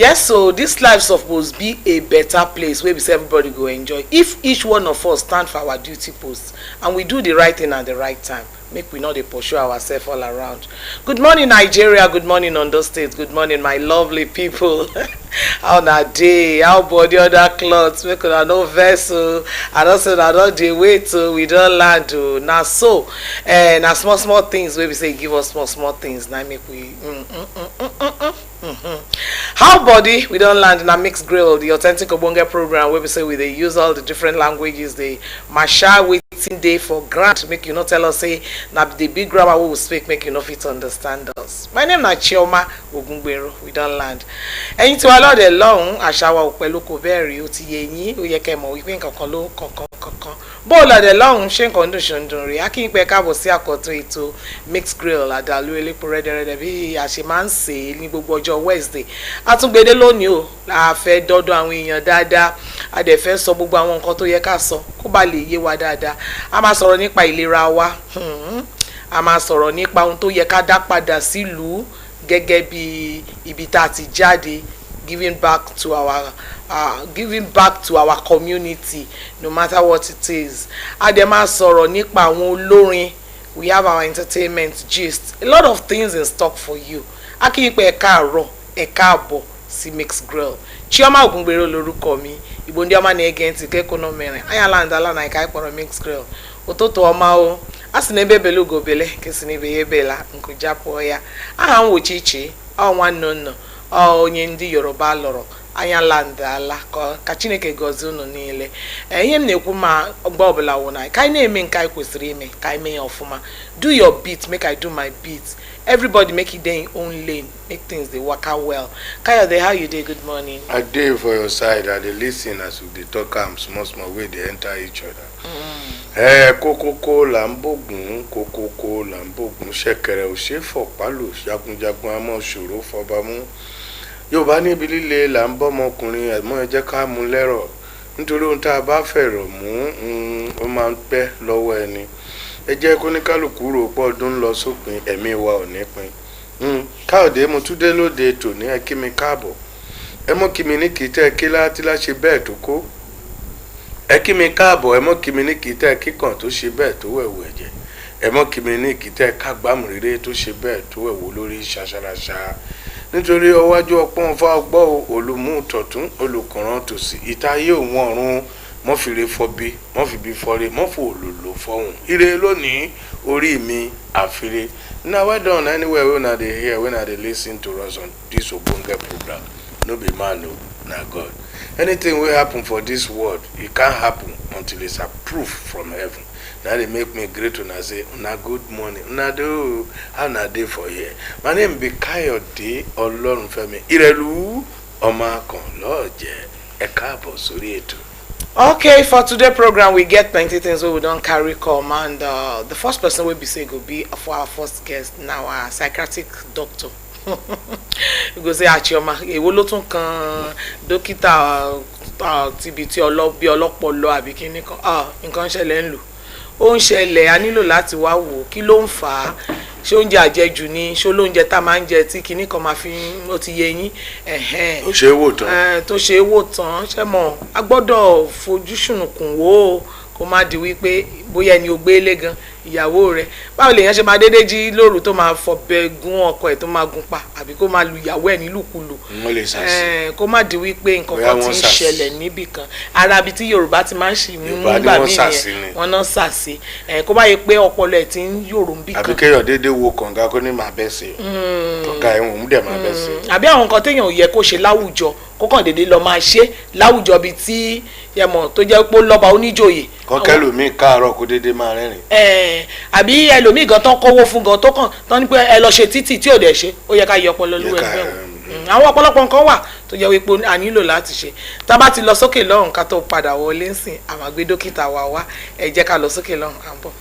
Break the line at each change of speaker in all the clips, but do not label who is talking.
Yes, so this life supposed be a better place where we say everybody go enjoy. If each one of us stand for our duty post and we do the right thing at the right time, make we not dey pursue ourselves all around. Good morning, Nigeria. Good morning, Ondo State. Good morning, my lovely people. How na day? How body other clothes? Make una no vessel. I don't say I don't dey wait till we don't land. Now so, na small things where we say give us small things. Now make we. How body we don't land in a mixed grill, the authentic Obonge program where we say we they use all the different languages. They masha waiting day for grant. Make you not tell us say na the big grammar we will speak. Make you not fit understand us. My name na Chioma Ogungbero. We don't land. And to allow the long ashawa upelu koberi uti yenyi uyekemo we think kokolo kokon. Bola the long shen condition don't react. Pe kabo si akoto ito mixed grill adalu elepo rede bi asheman se ni gbogbo ọjọ́ Wednesday àtúngbèdé lónìí o la fẹ́ dọ́dọ̀ àwọn èèyàn dáadáa a dẹ̀ fẹ́ sọ gbogbo àwọn nǹkan tó yẹ ká sọ kó bá lè yé wa dáadáa a máa sọ̀rọ̀ nípa ìlera wa a máa sọ̀rọ̀ nípa ohun tó yẹ ká dá padà sílùú gẹ́gẹ́ bí ibi tá a ti jáde giving back to our community no matter what it is a dẹ̀ máa sọ̀rọ̀ nípa àwọn olórin. We have our entertainment gist, a lot of things in stock for you. Akipe ekaaro, ekaabo, si mixed grill. Chioma Ogungbero lorúkọ mi. Ibo ndi ama na again ti keko no mere. Ayala ndala na ikai poro mixed grill. Ototo ọma o. Asinebe belu go bele, kesinebe yebela nkujapo ya. Aha nwochichi, nwanno. Onye ndi Yoruba loro. Ayala ndala ka Chineke gozie unu niile. Ihe m na-ekwu ma ogba obula wona. Ka na-eme nke ai kwesịrị ime, ka ime ya ofuma. Do your beat, make I do my beat. Everybody make it their own lane, make things they work out well. Kayode, how you dey? Good morning.
I dey for your side. I dey listen as we dey talk small way they enter each other. Coca-Cola mbogun, Coca-Cola mbogun, ṣẹ̀kẹ̀rẹ̀ ò ṣe fọ̀pálò, jagunjagun àmọ́ ṣòro fọbamú. Yorùbá níbi líle là ń bọ́ ọmọkùnrin ẹ̀mọ́ ẹ jẹ́ ká mú lẹ́rọ̀ nítorí ohun tá a bá fẹ̀rọ̀ mú ó máa ń pẹ́ lọ́wọ́ ẹni. Ẹ jẹ́ kó ní kálukú rò pọ̀ ọdún lọ sópin ẹ̀mí wa ò ní pin. Káyọ̀dé mo tún dé lóde tòní ẹ kí mi káàbọ̀. Ẹ mọ́ kí mi ní kì í tẹ́ kí láti láṣẹ bẹ́ẹ̀ tó kó. Ẹ kí mi káàbọ̀ ẹ mọ́ kí mi ní kì í tẹ́ kíkàn tó ṣe bẹ́ẹ̀ tó wẹ̀wù ẹ̀jẹ̀. Ẹ mọ́ kí mi ní kì í tẹ́ kágbámù rere tó ṣe bẹ́ẹ̀ tó wẹ̀wù lórí ṣaṣaraṣa. Nítorí ọwájú ọpọ́n fa ọgbọ́ olùmú tọ̀tún olùkọ̀ràn tòsí ìtayé òun ọ̀run mọ́fìrè fọ́bí mọ́fìbí fọ́rẹ́ mọ́fò òlòlò fọ́hùn ire lónìí orí mi àfiré. Now well done anywhere when I dey hear when I dey listen to us on this Obonge program no be man no na God. Anything will happen for this world it can't happen until it's approved from heaven. Now they make me great when I say, "Una good morning, una do how na dey for here." My name be Kayode Olorunfemi Irelu Omakan Lọ́ọ̀jẹ́ ẹ káàbọ̀ sórí ètò.
Okay, for today's program we get plenty things we don't carry come and the first person we be say go be for our first guest now our psychiatric doctor. We go say Chioma, èwo ló tún kan dókítà TB tí bí ọlọ́pọlọ àbí kíní kan nǹkan ṣẹlẹ̀ ń lò. Ó ń ṣẹlẹ̀ a nílò láti wá wò kí ló ń fà á ṣé oúnjẹ àjẹjù ni ṣó lóúnjẹ tá máa ń jẹ tí kinní kan máa fi ó ti yé yín
ó ṣe é wò tán
tó ṣe é wò tán ṣé mọ̀ a gbọ́dọ̀ fojú ṣùnùkùn wò ó kó má di wípé bóyá ẹni ò gbé lé gan ìyàwó rẹ̀ báwo lèèyàn ṣe máa dédé jí lóru tó máa fọbẹ gún ọkọ ẹ̀ tó máa gún pa àbí kó máa lu ìyàwó ẹ̀ nílùkulù kó má di wípé nǹkan kan ti ń ṣẹlẹ̀ níbì kan ara ibi tí Yorùbá ti máa ń ṣì mú nígbà míì yẹn wọn náà ṣàṣì kó bá yẹ pé ọpọlọ ẹ̀ ti ń yòrò níbì kan.
àbí kéèyàn dédé wo kànga kó ní màá bẹ́ sí kànga ẹ̀wọ̀n mú dẹ̀ máa bẹ́ sí.
àbí àwọn nǹkan téèyàn ò yẹ kó ṣe láwùjọ kó kàn dédé lọ máa ṣe láwùjọ bíi tí yẹmọ tó jẹ́ pé lọ́ba oníjòyè.
kọ́kẹ́ lòmíì káàárọ̀ kó dédé máa rẹ́rìn.
àbí ẹlòmíì gan tán kówó fún gan tó kàn tán ní pé ẹ lọ ṣe títì tí ò dẹ̀ ṣe ó yẹ ká yọ ọpọlọ lówó ẹgbẹ́ wọn. àwọn ọ̀pọ̀lọpọ̀ nǹkan wà tó jẹ́ wípé a nílò láti ṣe tá a bá ti lọ sókè lọ́hùn ká tó padà wọlé ń sìn àwọn àgbẹ̀ dókítà wa wá ẹ jẹ́ ká lọ sókè lọ́hùn à ń bọ̀.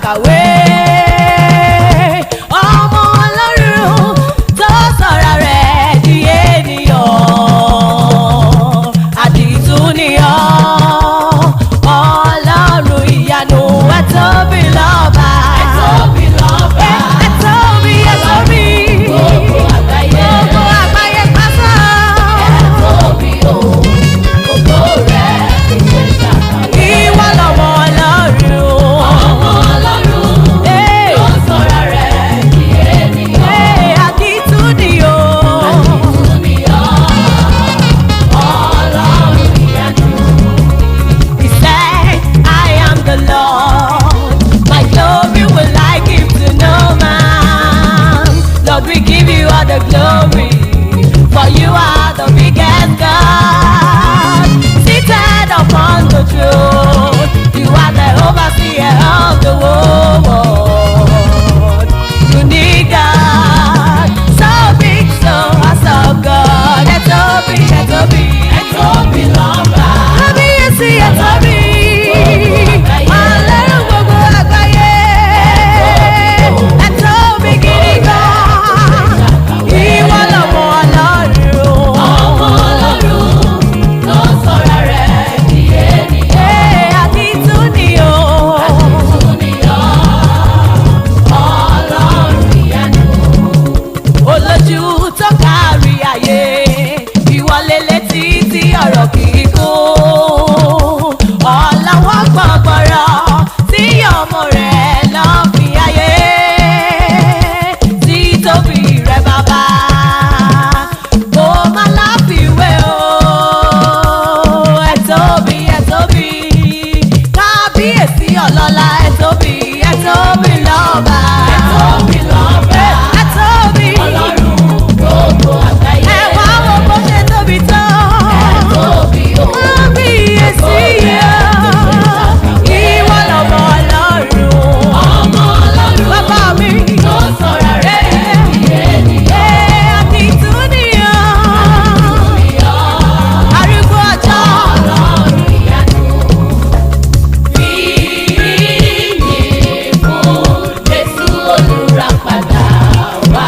ṣàkàwé. Ọmọ Ọlọ́run tó sọ̀rọ̀ rẹ̀ di ènìyàn. Àdìtú ni ọ́, Ọlọ́run ìyanu, ẹ tóbi lọ́ba. Ẹ tóbi lọ́ba. Ẹ tóbi, ẹ tóbi. Gbogbo àgbáyé. Gbogbo àgbáyé pátá. Ẹ tóbi o, gbogbo rẹ̀ kò ṣe ṣàkàwé. Ìwọ lọmọ Ọlọ́run. Ọmọ Ọlọ́run tó sọ̀rọ̀ rẹ̀ di ènìyàn. Àdìtú ni o. Àdìtú ni ọ́, Ọlọ́run ìyanu. He said, I am the Lord. My glory will I give to no man. Lord, we give you all the glory, for you are the biggest God. Seated upon the throne, you are the overseer of the whole world. Unique God, so big, so awesome God. Etobi, Etobi, Etobi lọ́ba. Kábíyèsí Etobi. Ọlọ́run gbogbo àgbáyé. Etobi gidi gan. Ìwọ lọmọ Ọlọ́run. Ọmọ Ọlọ́run tó sọ̀rọ̀ rẹ̀ di ènìyàn. Àdìtú ni o. Àdìtú ni ọ́, Ọlọ́run ìyanu. Olójú tó kárí ayé, ìwọlé létí tí ọ̀rọ̀ kìí kú. Ọ̀làwọ́ gbọ̀ngbọ̀rọ̀ tí ọmọ rẹ̀ lọ fi ayé. Títóbi rẹ̀ bàbá, kò má láfiwé o. Ẹ tóbi, ẹ tóbi. Kábíyèsí ọlọ́lá, ẹ tóbi, ẹ tóbi lọ́ba. Ẹ tóbi lọ́ba. Ẹ tóbi. Ọlọ́run gbogbo àgbáyé. Ẹ wá wo bó ṣe tóbi tó. Ẹ tóbi o. Kábíyèsí o. Ìwọ lọmọ Ọlọ́run. Ọmọ Ọlọ́run. Bàbá mi. Tó sọ̀rọ̀ rẹ̀ di ènìyàn. Àdìtú ni ọ́. Àdìtú ni ọ́. Arúgbó ọjọ́. Ọlọ́run ìyanu. Fìyìn fún Jésù olùràpadà wá.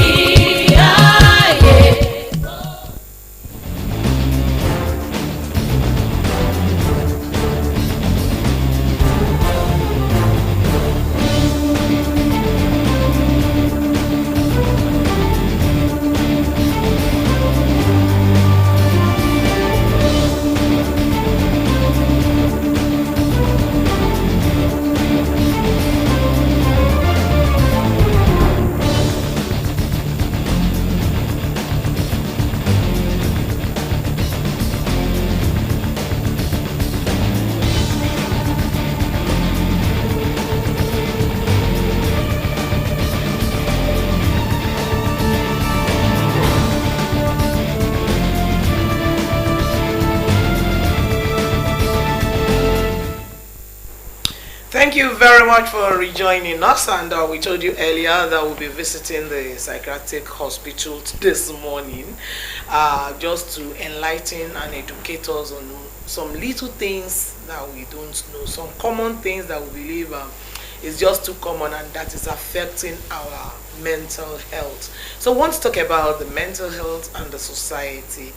Ìyáyé.
Thank you very much for rejoining us, and we told you earlier that we'll be visiting the psychiatric hospital this morning, just to enlighten and educate us on some little things that we don't know, some common things that we believe is just too common and that is affecting our mental health. So we want to talk about the mental health and the society.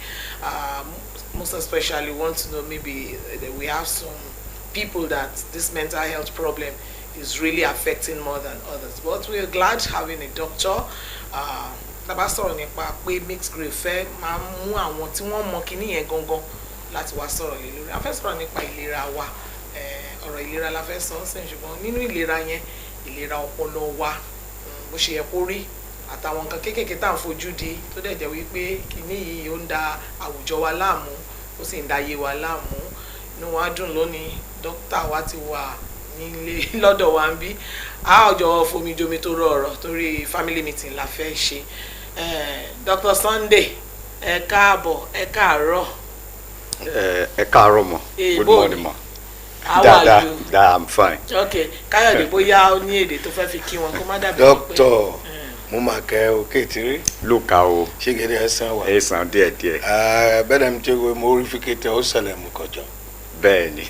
Most especially want to know maybe that we have some people that this mental health problem is really affecting more than others. But we are glad having a doctor. Tàbá sọ̀rọ̀ nípa pé mixed grade fẹ́ máa mú àwọn tí wọ́n mọ kíní yẹn gangan láti wá sọ̀rọ̀ lé lórí. A fẹ́ sọ̀rọ̀ nípa ìlera wa. Ọ̀rọ̀ ìlera la fẹ́ sọ sẹ́yìn, ṣùgbọ́n nínú ìlera yẹn, ìlera ọpọlọ wa bó ṣe yẹ kó rí àtàwọn nǹkan kéékèèké tá à ń fojú di tó dẹ̀ jẹ́ wípé kíní yìí ó ń da àwùjọ wa láàmú, ó sì ń da ayé wa láàmú. Inú wa dùn lónìí, dókítà wa ti wà nílé lọ́dọ̀ wa ń bí. A jọ fomi jomi tó rọrọ̀ torí family meeting la fẹ́ ṣe. Dr. Sunday, ẹ káàbọ̀, ẹ káàárọ̀.
Ẹ káàárọ̀ mọ́. Good morning mọ́.
How are you?
I'm fine.
Okay, Káyọ̀dé bóyá ó ní èdè tó fẹ́ fi kí wọn kó má dàbí
Doctor, mo máa kẹ́ o kéètìrí.
Lùkà o.
Ṣé gẹ́gẹ́ ẹ san wa?
Ẹ san díẹ̀díẹ̀.
Bẹ́ẹ̀ ni mo rí fi kété ó ṣẹlẹ̀ mú kọjọ.
Bẹ́ẹ̀ni.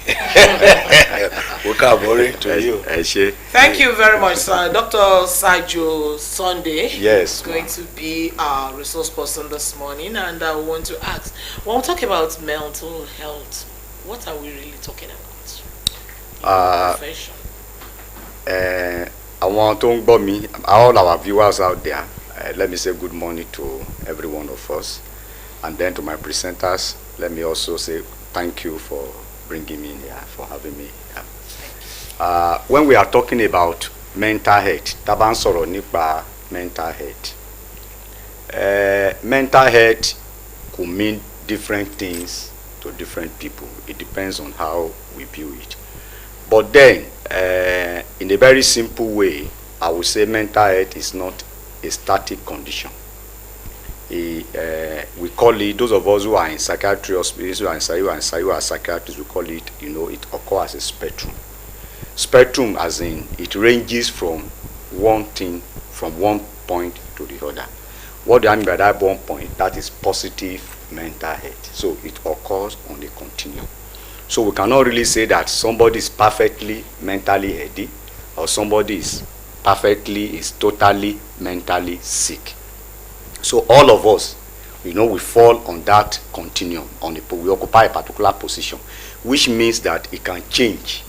Wakabori to you.
Ẹ ṣé.
Thank you very much, sir. Dr. Sajo Sunday
Yes,
is going to be our resource person this morning, and I want to ask, when we talk about mental health, what are we really talking about? Profession.
Àwọn tó ń gbọ́ mi, all our viewers out there, let me say good morning to every one of us, and then to my presenters, let me also say thank you for bringing me here, for having me here. When we are talking about mental health, tá bá ń sọ̀rọ̀ nípa mental health. Mental health could mean different things to different people. It depends on how we view it. But then, in a very simple way, I would say mental health is not a static condition. We call it, those of us who are in psychiatry hospitals, who are psychiatrists, we call it, it occurs as a spectrum. Spectrum as in, it ranges from one thing, from one point to the other. What do I mean by that one point? That is positive mental health. So it occurs on a continuum. So we cannot really say that somebody is perfectly mentally healthy or somebody is totally mentally sick. So all of us, we fall on that continuum. We occupy a particular position, which means that it can change,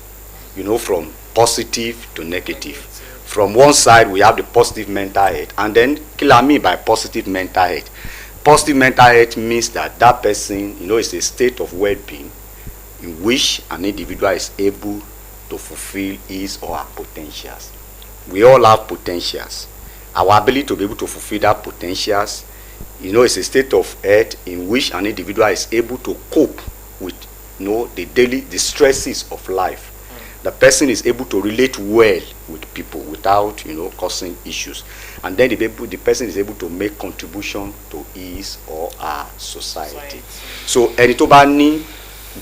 from positive to negative. From one side, we have the positive mental health, and then, what I mean by positive mental health? Positive mental health means that that person, is a state of well-being in which an individual is able to fulfill his or her potentials. We all have potentials. Our ability to be able to fulfill that potentials, is a state of health in which an individual is able to cope with, the stresses of life. The person is able to relate well with people without, causing issues. And then the person is able to make contribution to his or her society. So, ẹni tó bá ní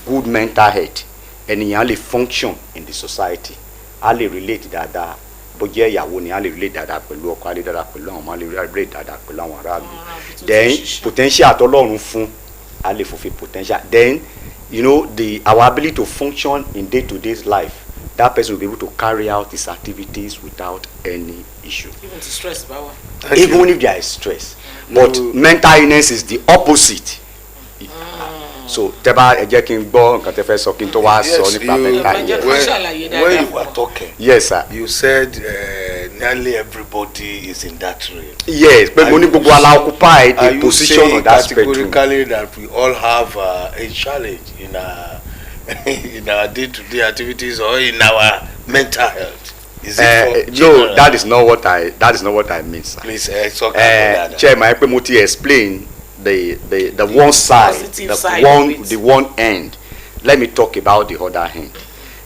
good mental health, ènìyàn lè function in the society. A lè relate dáadáa. Bó jẹ́ ìyàwó ni a lè relate dáadáa pẹ̀lú ọkọ, a lè dáadáa pẹ̀lú àwọn ọmọ, a lè relate dáadáa pẹ̀lú àwọn aráàlú. Then, potential àtọlọ́run fún, a lè fulfill potential. Then, our ability to function in day-to-day life, that person will be able to carry out his activities without any issue.
Even to stress, Bawa.
Even if there is stress. But mental illness is the opposite. So, tẹ́bá ẹ jẹ́ kí n gbọ́ nǹkan tẹ́ fẹ́ sọ kí n tó wá sọ nípa mental illness.
When you were talking,
Yes, sir.
you said nearly everybody is in that range.
Yes, but mo ní gbogbo ala occupy a position on that spectrum.
Categorically that we all have a challenge in our day-to-day activities or in our mental health? Is it
no, that is not what I mean, sir.
Please talk about that.
Chair, my Pemoti explain the one side, the one end. Let me talk about the other end.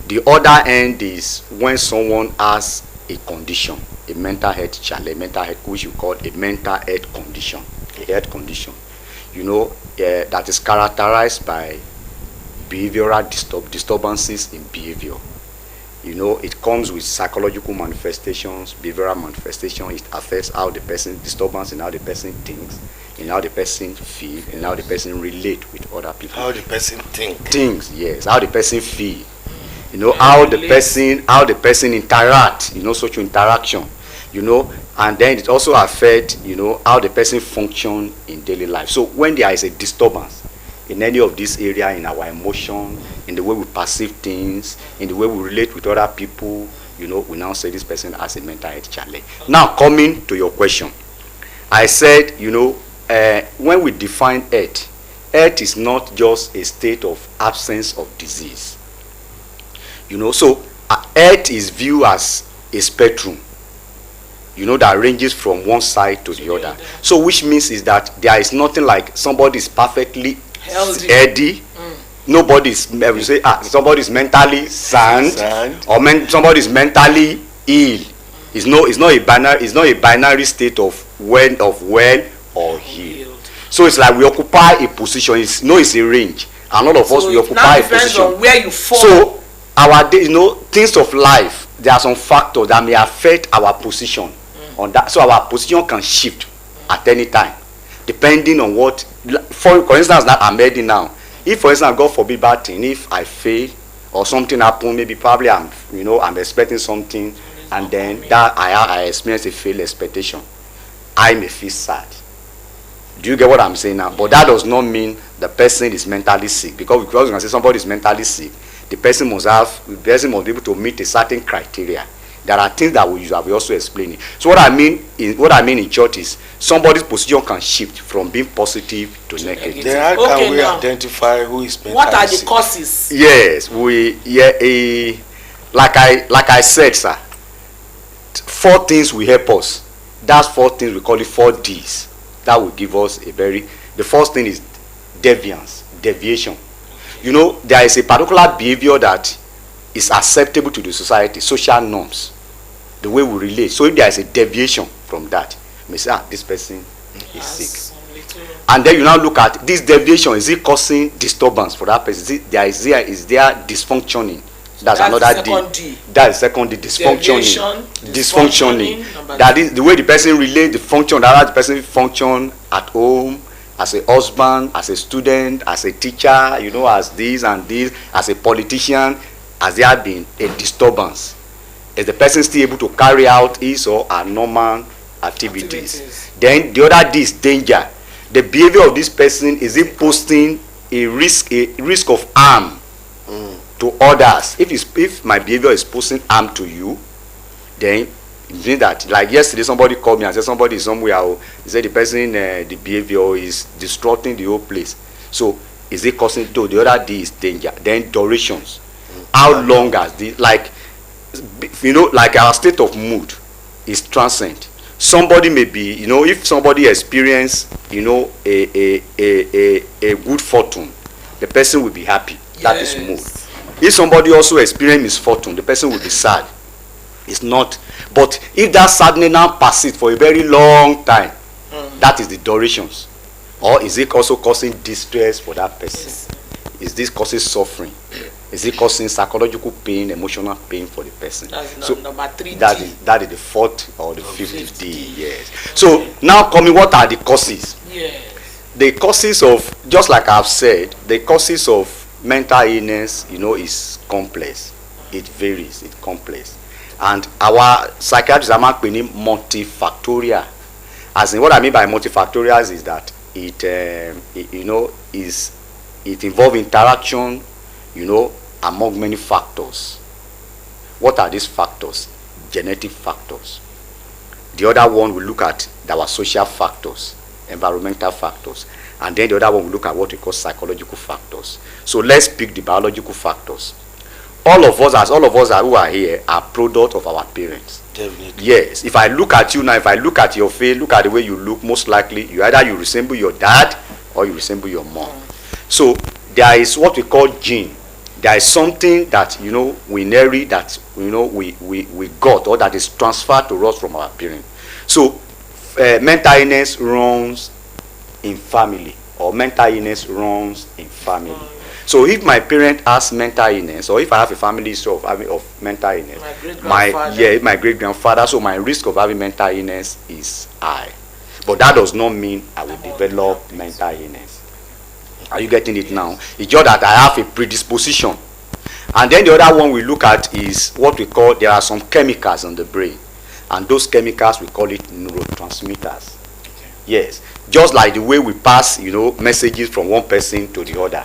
The other end is when someone has a condition, a mental health challenge, mental health, which you call a mental health condition, a health condition, that is characterized by behavioral disturbances in behavior. It comes with psychological manifestations, behavioral manifestations. It affects how the person, disturbance in how the person thinks, in how the person feels, and how the person relate with other people.
How the person
thinks, yes. How the person feel. How the person interact. Social interaction. And then it also affects, how the person function in daily life. So when there is a disturbance in any of these areas, in our emotion, in the way we perceive things, in the way we relate with other people, we now say this person has a mental health challenge. Now, coming to your question, I said, when we define health is not just a state of absence of disease. So health is viewed as a spectrum, that ranges from one side to the other. So which means is that there is nothing like somebody is perfectly healthy. Nobody's somebody's mentally sound. Or somebody is mentally ill. It's not a binary state of well or healed. So it's like we occupy a position. It's a range. And all of us we occupy a position.
On where you fall.
So our things of life, there are some factors that may affect our position on that. So our position can shift at any time, depending on what. For instance, that I'm heading now. if for instance, God forbid bad thing, if I fail or something happen, maybe probably I'm expecting something, and then that I experience a failed expectation, I may feel sad. Do you get what I'm saying now? But that does not mean the person is mentally sick, because you can say somebody is mentally sick, the person must be able to meet a certain criteria. There are things that we also explain. So what I mean in short is somebody's position can shift from being positive to negative.
Then how can we identify who is mentally
What are the
sick?
causes?
Yes, like I said, sir, 4 things will help us. That's 4 things, we call it 4 Ds. That will give us the first thing is deviation. You know, there is a particular behavior that is acceptable to the society, social norms, the way we relate. So if there is a deviation from that, you may say, this person is sick. And then you now look at this deviation, is it causing disturbance for that person? Is there dysfunctioning? That's another D. That's second D, dysfunctioning. That is the way the person relates, the function, that the person function at home, as a husband, as a student, as a teacher, you know, as this and this, as a politician. Has there been a disturbance? Is the person still able to carry out his or her normal activities? Then the other D is danger. The behavior of this person, is it posting a risk of harm to others? If my behavior is posting harm to you, then it means that, like yesterday somebody called me and said somebody is somewhere, he said the person, the behavior is disrupting the whole place. So is it causing? To the other D is danger. Then durations. How long has this, like, you know, like our state of mood is transient. Somebody may be, you know, if somebody experience, you know, a good fortune, the person will be happy. That is mood. If somebody also experience misfortune, the person will be sad. It's not. But if that sadness now persists for a very long time, that is the durations. Or is it also causing distress for that person? Is this causing suffering? Is it causing psychological pain, emotional pain for the person?
That's
so
number 3D.
that is the 4th or the 5th D. Yes. So now coming, what are the causes?
Yes.
The causes of, just like I've said, the causes of mental illness, you know, is complex. It varies. It's complex. And our psychiatrists are multifactorial. As in, what I mean by multifactorial is that it involves interaction, you know, among many factors. What are these factors? Genetic factors. The other one will look at our social factors, environmental factors, and then the other one will look at what we call psychological factors. So let's pick the biological factors. All of us who are here are product of our parents.
Definitely.
Yes. If I look at you now, if I look at your face, look at the way you look, most likely you resemble your dad or you resemble your mom. So there is what we call gene. There is something that, you know, we inherit, that, you know, we got, or that is transferred to us from our parents. So mental illness runs in family, or mental illness runs in family. So if my parent has mental illness, or if I have a family history of mental illness, my great grandfather, so my risk of having mental illness is high. But that does not mean I will develop mental illness. Are you getting it now? It's just that I have a predisposition. And then the other one we look at is what we call, there are some chemicals in the brain, and those chemicals we call it neurotransmitters. Okay. Yes, just like the way we pass, you know, messages from one person to the other.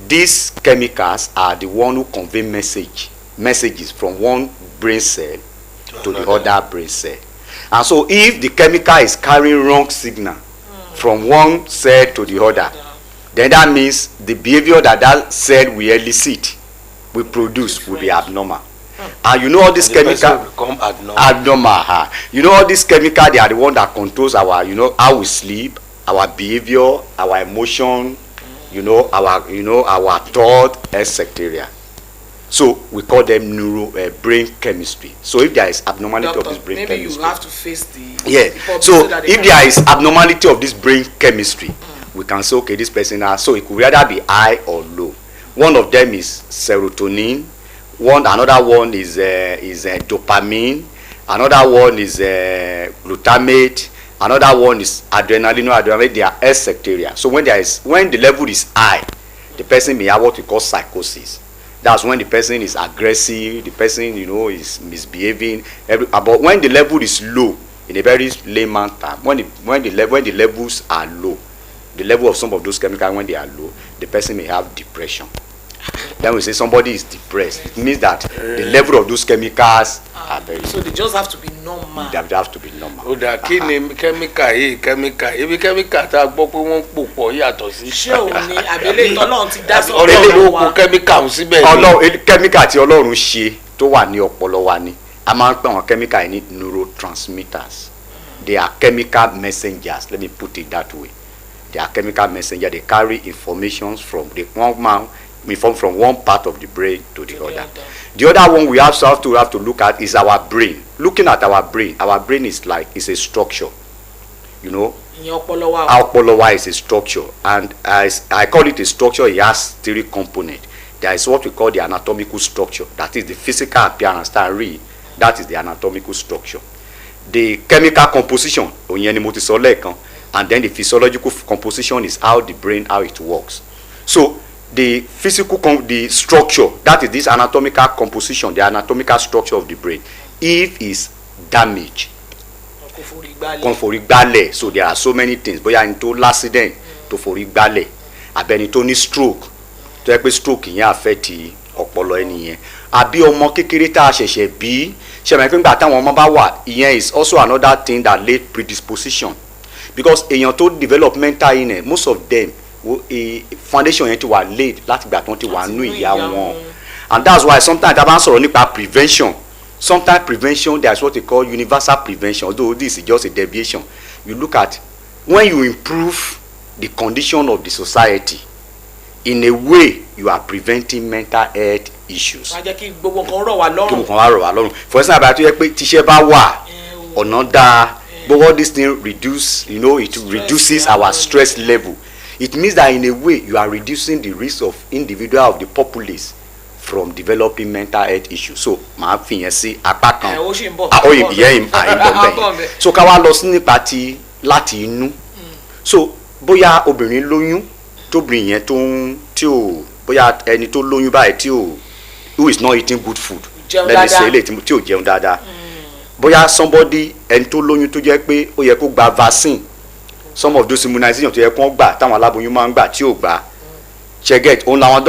These chemicals are the one who convey messages from one brain cell to the other brain cell. And so if the chemical is carrying wrong signal from one cell to the other, then that means the behavior that cell will elicit, will produce, will be abnormal. And you know all these chemicals
become
abnormal. You know all these chemicals, they are the one that controls our, you know, how we sleep, our behavior, our emotion, you know, our thought, etc. So we call them brain chemistry. So if there is abnormality of this brain chemistry,
maybe you have to face the
so if there is abnormality of this brain chemistry, we can say, okay, this person has, so it could either be high or low. One of them is serotonin. Another one is dopamine. Another one is glutamate. Another one is adrenaline. They are etc. So when the level is high, The person may have what we call psychosis. That's when the person is aggressive, the person, you know, is misbehaving. But when the level is low, in a very layman term, when the levels are low, the level of some of those chemicals, when they are low, the person may have depression. Then we say somebody is depressed. It means that the level of those chemicals are very low.
So they just have to be normal.
They have to be normal.
ó dà kí ni kẹ́míkà yìí kẹ́míkà ibi kẹ́míkà tá a gbọ́ pé wọ́n ń pò pọ̀ yàtọ̀ sí.
ṣé òun ni àbẹ̀lẹ̀ ìtọ́lọ́run ti dá sọ́dọ̀
Ọlọ́run ló
wa.
kó kẹ́míkà ọ̀hún síbẹ̀ ni.
Ọlọ́run kẹ́míkà tí Ọlọ́run ṣe tó wà ní ọpọlọ wa ni a máa ń pè àwọn kẹ́míkà yìí ní neurotransmitters. They are chemical messengers. Let me put it that way. They are chemical messengers. They carry information from one part of the brain to the other. The other one we have to look at is our brain. Looking at our brain is a structure. You know,
ìyẹn ọpọlọ wa.
our ọpọlọ is a structure, and as I call it a structure, it has 3 components. There is what we call the anatomical structure. That is the physical appearance. That is the anatomical structure. The chemical composition, and then the physiological composition is how the brain, how it works. So the physical the structure, that is this anatomical composition, the anatomical structure of the brain, if is damaged, so there are so many things. Bóyá ẹni tó l'accident tó forí gbálẹ̀, àbẹ́ni tó ní stroke, tó yẹ pé stroke yẹn affect ọpọlọ ẹni yẹn, àbí ọmọ kékeré tá a ṣẹ̀ṣẹ̀ bí, ṣe mọ̀ pé nígbà táwọn ọmọ bá wà, ìyẹn is also another thing that late predisposition, because èèyàn tó develop mental illness, most of them foundation yẹn ti wà laid láti gbà tó ti wà nínú ìyá wọn, and that's why sometimes tá bá ń sọ̀rọ̀ nípa prevention, sometimes prevention, there is what they call universal prevention, although this is just a deviation. You look at when you improve the condition of the society, in a way you are preventing mental health issues.
wá jẹ́ kí gbogbo nǹkan rọ̀ wá lọ́rùn.
kí gbogbo nǹkan wá rọ̀ wá lọ́rùn. For example, àbí àti pé tíṣẹ́ bá wà ọ̀nà dáa, but all these things reduce, you know, it reduces our stress level. It means that in a way you are reducing the risk of individual of the populace from developing mental health issues. So màá fi yẹn sí apá kan.
ó ṣì ń bọ̀.
ìyẹn àìbọ̀ bẹ́ẹ̀. So ká wá lọ sí nípa ti láti inú. So bóyá obìnrin lóyún, tóbìnrin yẹn bóyá ẹni tó lóyún báyìí who is not eating good food, let me say eléyìí tí ò jẹun dáadáa, bóyá somebody ẹni tó lóyún tó jẹ́ pé ó yẹ kó gba vaccine, some of those immunization tó yẹ kó gbà táwọn aláboyún máa ń gbà tí ò gbà, cheget òun làwọn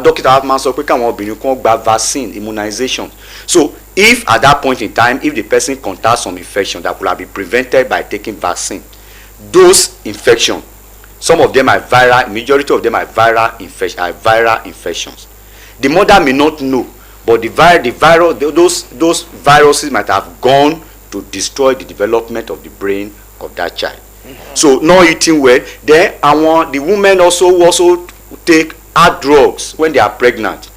dókítà máa ń sọ pé káwọn obìnrin kan gba vaccine immunization. So if at that point in time, if the person contacts some infection that could have been prevented by taking vaccine, those infections, some of them are viral, majority of them are viral infections. The mother may not know, but those viruses might have gone to destroy the development of the brain of that child. So not eating well. Then the women also take hard drugs when they are pregnant,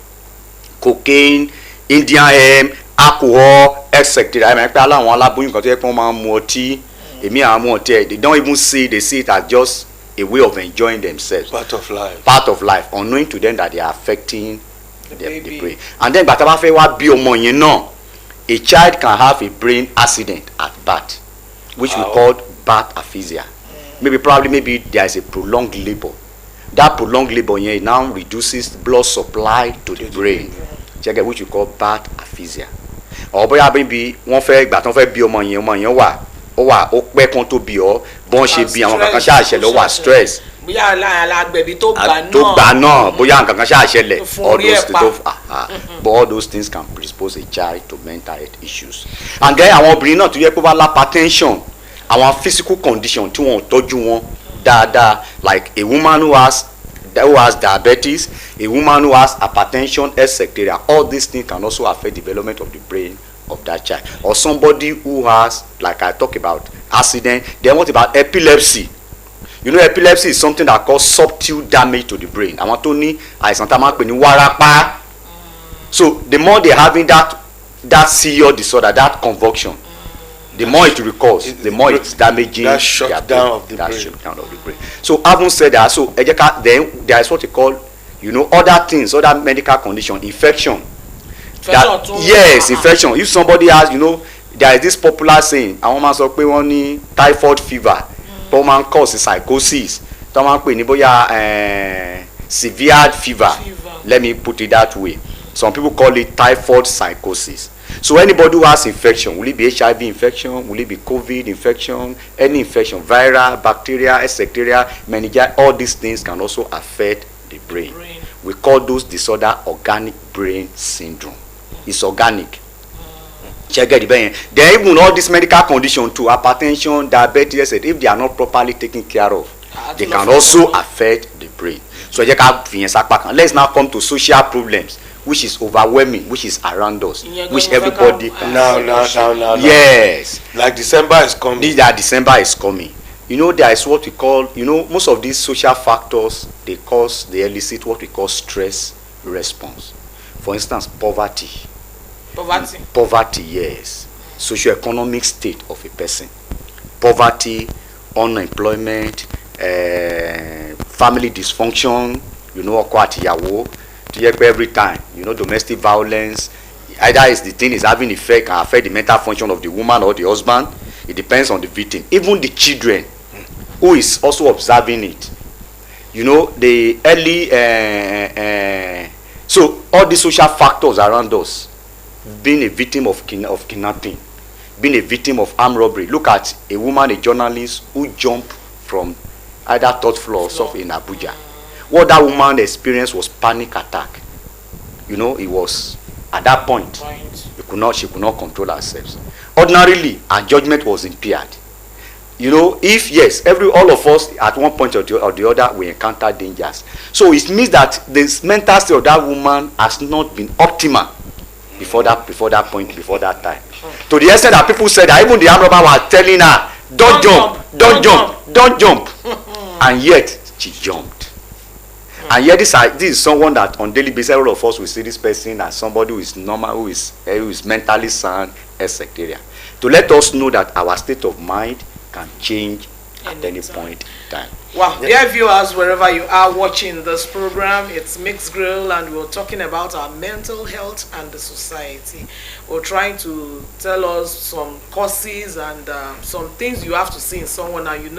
cocaine, Indian hemp, alcohol, etc. I mean, àwọn aláboyún kan tó yẹ pé wọ́n máa ń mu ọtí, èmi àwọn mu ọtí, they don't even see, they see it as just a way of enjoying themselves.
Part of life,
unknowing to them that they are affecting the brain. And then bàtà bá fẹ́ wá bí ọmọ yẹn náà, a child can have a brain accident at birth, which we call birth aphasia. Maybe there is a prolonged labor. That prolonged labor here now reduces blood supply to the brain, which we call birth aphasia. Or bóyá maybe wọ́n fẹ́ ìgbà tán fẹ́ bí ọmọ yẹn wà ó pẹ́ kan tó bí ọ bọ́n ṣe bí àwọn kankan ṣáà ṣẹlẹ̀ ó wà stress.
bóyá alágbẹ̀bí tó
gbà náà bóyá nǹkan kan ṣáà ṣẹlẹ̀, all those things can predispose a child to mental health issues. And then àwọn obìnrin náà tó yẹ kó bá hypertension, àwọn physical condition tí wọn ò tọ́jú wọn dáadáa, like a woman who has diabetes, a woman who has hypertension, etc. All these things can also affect development of the brain of that child. Or somebody who has, like I talk about, accident. Then what about epilepsy? You know, epilepsy is something that causes subtle damage to the brain. Àwọn tó ní àìsàn tá a máa ń pè ní wárápá. So the more they having that serious disorder, that convulsion, the more it recurs, the more it's damaging
that shutdown of the
brain. So having said that, so then there is what they call, you know, other things, other medical condition, infection. Infection. If somebody has, you know, there is this popular saying, àwọn máa sọ pé wọ́n ní typhoid fever, tó máa ń cause psychosis, tó máa ń pè ní bóyá severe fever. Let me put it that way. Some people call it typhoid psychosis. So anybody who has infection, will it be HIV infection, will it be COVID infection, any infection, viral, bacteria, etc., meningitis, all these things can also affect the brain. We call those disorder organic brain syndrome. It's organic. Check it. Then even all these medical conditions too, hypertension, diabetes, if they are not properly taken care of, they can also affect the brain. So let's now come to social problems, which is overwhelming, which is around us, which everybody can.
Now.
Yes.
Like December is coming.
December is coming. You know, there is what we call, most of these social factors, they elicit what we call stress response. For instance, poverty. Poverty, yes. Socio-economic state of a person. Poverty, unemployment, family dysfunction, every time, domestic violence. Either is the thing is having effect, can affect the mental function of the woman or the husband. It depends on the victim. Even the children, who is also observing it. The early, so all the social factors around us, being a victim of kidnapping, being a victim of armed robbery. Look at a woman, a journalist, who jumped from either third floor or something in Abuja. What that woman experienced was panic attack. It was at that point she could not control herself. Ordinarily, her judgment was impaired. If yes, all of us at one point or the other we encounter dangers. So it means that the mental state of that woman has not been optimal before that time. To the extent that people said that even the armed robber was telling her, don't jump, and yet she jumped. And yet this is someone that on daily basis all of us will see this person as somebody who is normal, who is mentally sound, etc. To let us know that our state of mind can change at any point in time.
Wow, dear viewers, wherever you are watching this program, it's Mixed Grill, and we're talking about our mental health and the society. We're trying to tell us some causes and some things you have to see in someone, and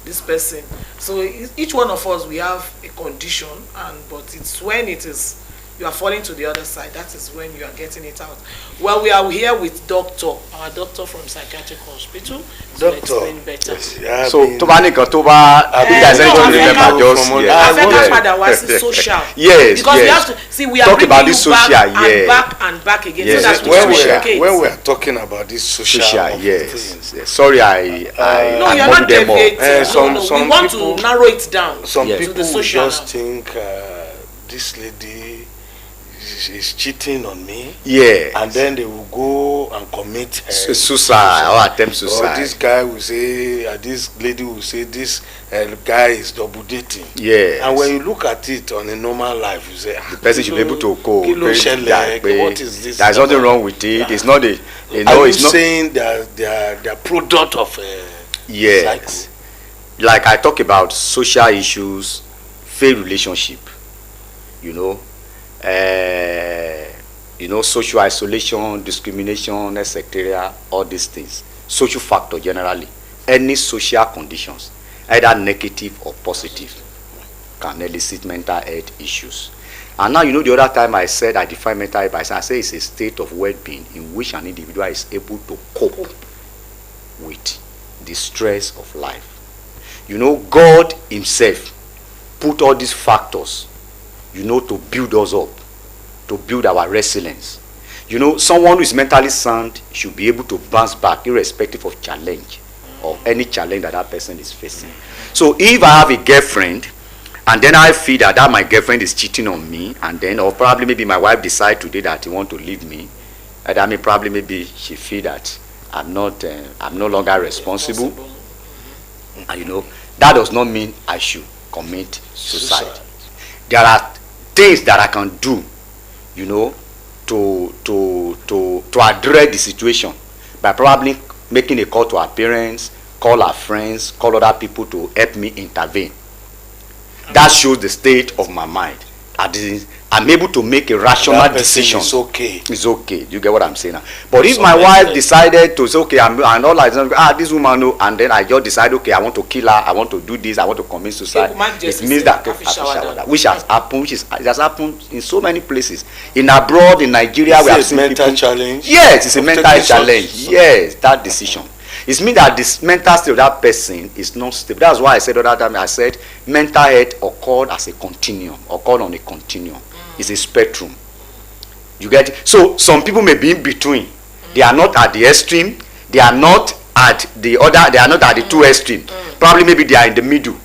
this person. So each one of us, we have a condition, but it's when you are falling to the other side, that is when you are getting it out. Well, we are here with our doctor from Psychiatric Hospital to explain better.
Yes,
so, you guys remember just
social.
Yes,
because we have to see, we are bringing
about this
you
social,
back and back again.
Yes.
So that
when we are talking about this social
yes. Sorry,
no, you're not deviating. We want to narrow it down.
Some
to
people
the social
just think this lady is cheating on me, and then they will go and commit
suicide or attempt suicide.
Or this guy will say, this lady will say, this guy is double dating. And when you look at it on a normal life, you say,
the person should be able to cope.
What is this?
There's nothing wrong with it. It's not a.
It's not saying that they are product of cycle.
Like I talk about social issues, failed relationship. Social isolation, discrimination, etc. All these things. Social factor generally. Any social conditions, either negative or positive, can elicit mental health issues. And now the other time I said I define mental health, I say it's a state of well-being in which an individual is able to cope with the stress of life. God himself put all these factors to build us up, to build our resilience. Someone who is mentally sound should be able to bounce back irrespective of challenge or any challenge that person is facing. So if I have a girlfriend and then I feel that my girlfriend is cheating on me, and then or probably maybe my wife decide today that he want to leave me, and probably maybe she feel that I'm no longer responsible. And that does not mean I should commit suicide. There are things that I can do, to address the situation by probably making a call to our parents, call our friends, call other people to help me intervene. That shows the state of my mind at I'm able to make a rational
That person
decision.
is okay.
It's okay. You get what I'm saying now? But if
So
my wife
extent.
decided to say, okay, I'm not like this woman, no, and then I just decide, okay, I want to kill her, I want to do this, I want to commit suicide. It means that which has happened, it has happened in so many places. In abroad, in Nigeria, we have seen
mental
people.
challenge.
Yes, it's a
of
mental
taking
challenge.
such-
Yes, that decision. It means that this mental state of that person is not stable. That's why I said other time, I said mental health occurred as a continuum, occurred on a continuum. It's a spectrum. You get it? So some people may be in between. They are not at the extreme. They are not at the other. They are not at the two extreme. Probably maybe they are in the middle.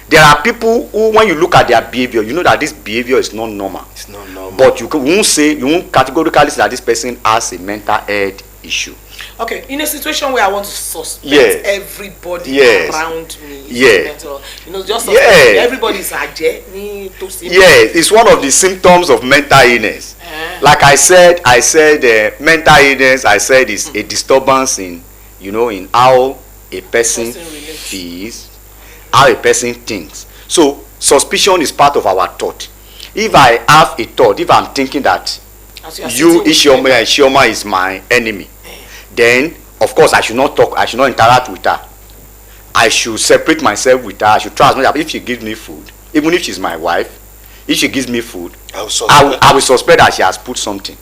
There are people who, when you look at their behavior, you know that this behavior is not normal.
It's not normal.
But you won't categorically say that this person has a mental health issue.
Okay, in a situation where I want to suspect
Yes.
everybody
Yes.
around me, is
Yes.
mental, just
Yes.
suspect everybody's aje ni to see.
Yes, it's one of the symptoms of mental illness. Like I said, mental illness, I said, is a disturbance in how a person
relates.
feels, how a person thinks. So suspicion is part of our thought. If I have a thought, if I'm thinking that
As you are
you
sitting with
Ishioma Ishioma is my enemy, then of course I should not talk, I should not interact with her. I should separate myself with her. I should try as much as if she gives me food, even if she's my wife, if she gives me food, I will suspect that she has put something.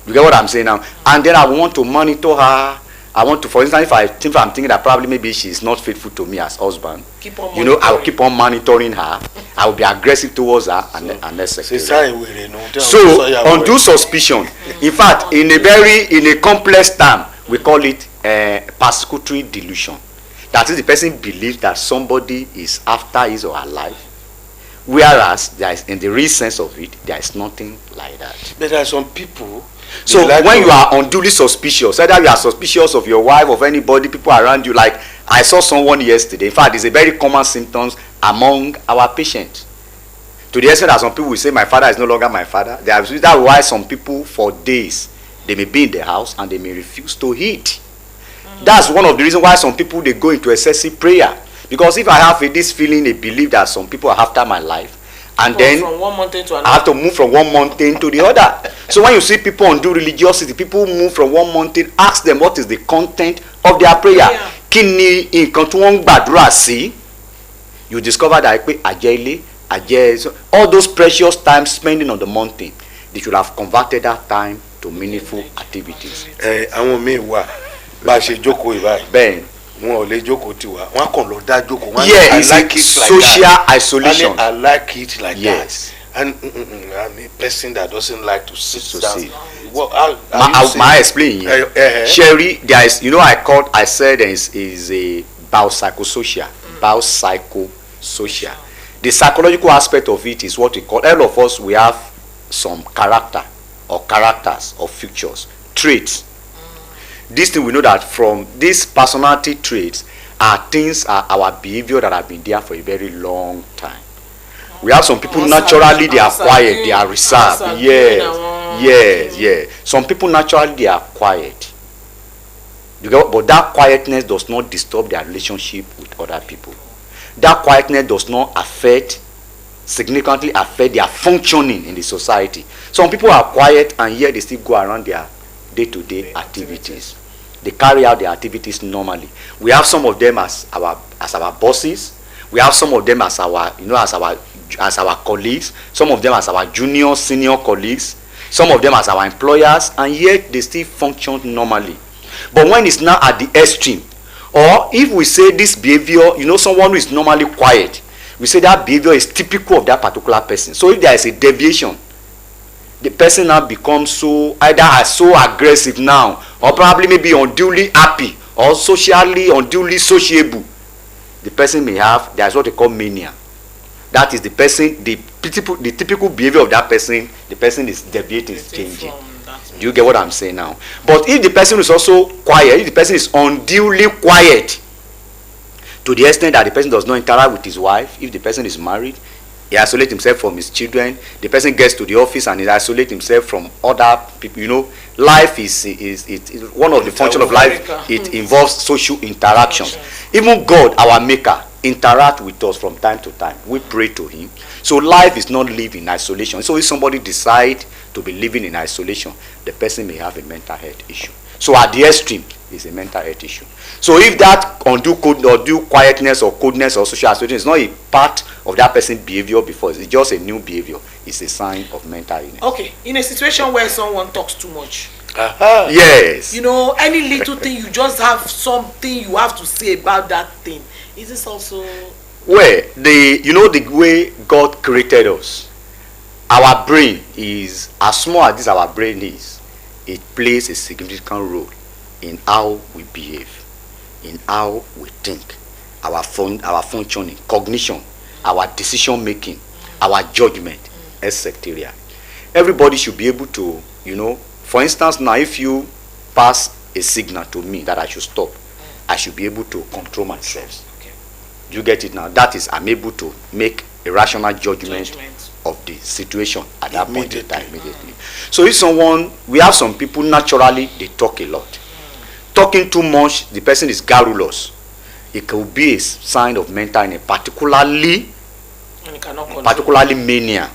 You get what I'm saying now? And then I want to monitor her. I want to, for instance, if I'm thinking that probably maybe she's not faithful to me as husband,
Keep on
I will
monitoring.
keep on monitoring her. I will be aggressive towards her and let's
C'est ça,
So undue suspicion. In fact, in a complex term, we call it persecutory delusion. That is, the person believes that somebody is after his or her life, whereas there is, in the real sense of it, there is nothing like that.
But there are some people.
So when you are unduly suspicious, either you are suspicious of your wife, of anybody, people around you, like I saw someone yesterday. In fact, it's a very common symptoms among our patients. To the extent that some people will say, my father is no longer my father. That's why some people for days, they may be in the house and they may refuse to eat. That's one of the reasons why some people, they go into excessive prayer. Because if I have this feeling, a belief that some people are after my life, and then
from one mountain to
I
another.
have to move from one mountain to the other. So when you see people undo religiosity, people move from one mountain, ask them what is the content of their prayer. Kí ni nǹkan tí wọ́n ń gbàdúrà sí? You discover that all those precious time spending on the mountain, they should have converted that time to meaningful activities.
Àwọn míì wà bá a ṣe jókòó ìbáyìí.
Ben,
Wọn ò lè jókòó tiwa. Wọ́n á kàn lọ dá jókòó. Wọ́n á
yeah,
ní,
it's
I
like
like it like
social
that.
isolation.
I like it like
Yes.
that. And I'm a person that doesn't like to sit
To
down.
sit.
Well, how you say-
I explain here. Sherry, there is, I said there is a biopsychosocial. Biopsychosocial. The psychological aspect of it is what we call, all of us, we have some character or characters or features, traits. This thing, we know that from these personality traits are things, are our behavior that have been there for a very long time. We have some people naturally they are quiet, they are reserved. Yes. Some people naturally they are quiet. But that quietness does not disturb their relationship with other people. That quietness does not significantly affect their functioning in the society. Some people are quiet and yet they still go around their day-to-day activities. They carry out their activities normally. We have some of them as our bosses. We have some of them as our colleagues. Some of them as our junior, senior colleagues. Some of them as our employers, and yet they still function normally. But when it's now at the extreme, or if we say this behavior, someone who is normally quiet, we say that behavior is typical of that particular person. So if there is a deviation, the person now becomes so aggressive now, or probably maybe unduly happy, or socially unduly sociable. The person may have, that's what they call mania. That is the person, the typical behavior of that person, the person is deviating, is changing. Do you get what I'm saying now? But if the person is also quiet, if the person is unduly quiet, to the extent that the person does not interact with his wife, if the person is married, he isolates himself from his children, the person gets to the office and he isolates himself from other people. Life is one of the functions of life. It involves social interaction. Even God, our maker, interact with us from time to time. We pray to him. So life is not lived in isolation. So if somebody decide to be living in isolation, the person may have a mental health issue. So at the extreme is a mental health issue. So if that undue quietness or coldness or social isolation is not a part of that person's behavior before, it's just a new behavior, it's a sign of mental illness.
Okay, in a situation where someone talks too much,
yes,
you know, any little thing, you just have something you have to say about that thing. Is this also?
Well, the way God created us, our brain is, as small as this our brain is, it plays a significant role in how we behave, in how we think, our functioning, cognition, our decision making, our judgment, etc. Everybody should be able to, for instance, now if you pass a signal to me that I should stop, I should be able to control myself.
Okay.
You get it now? That is, I'm able to make a rational judgment of the situation at that point in time immediately. So if we have some people naturally, they talk a lot. Talking too much, the person is garrulous. It could be a sign of mental illness, particularly mania.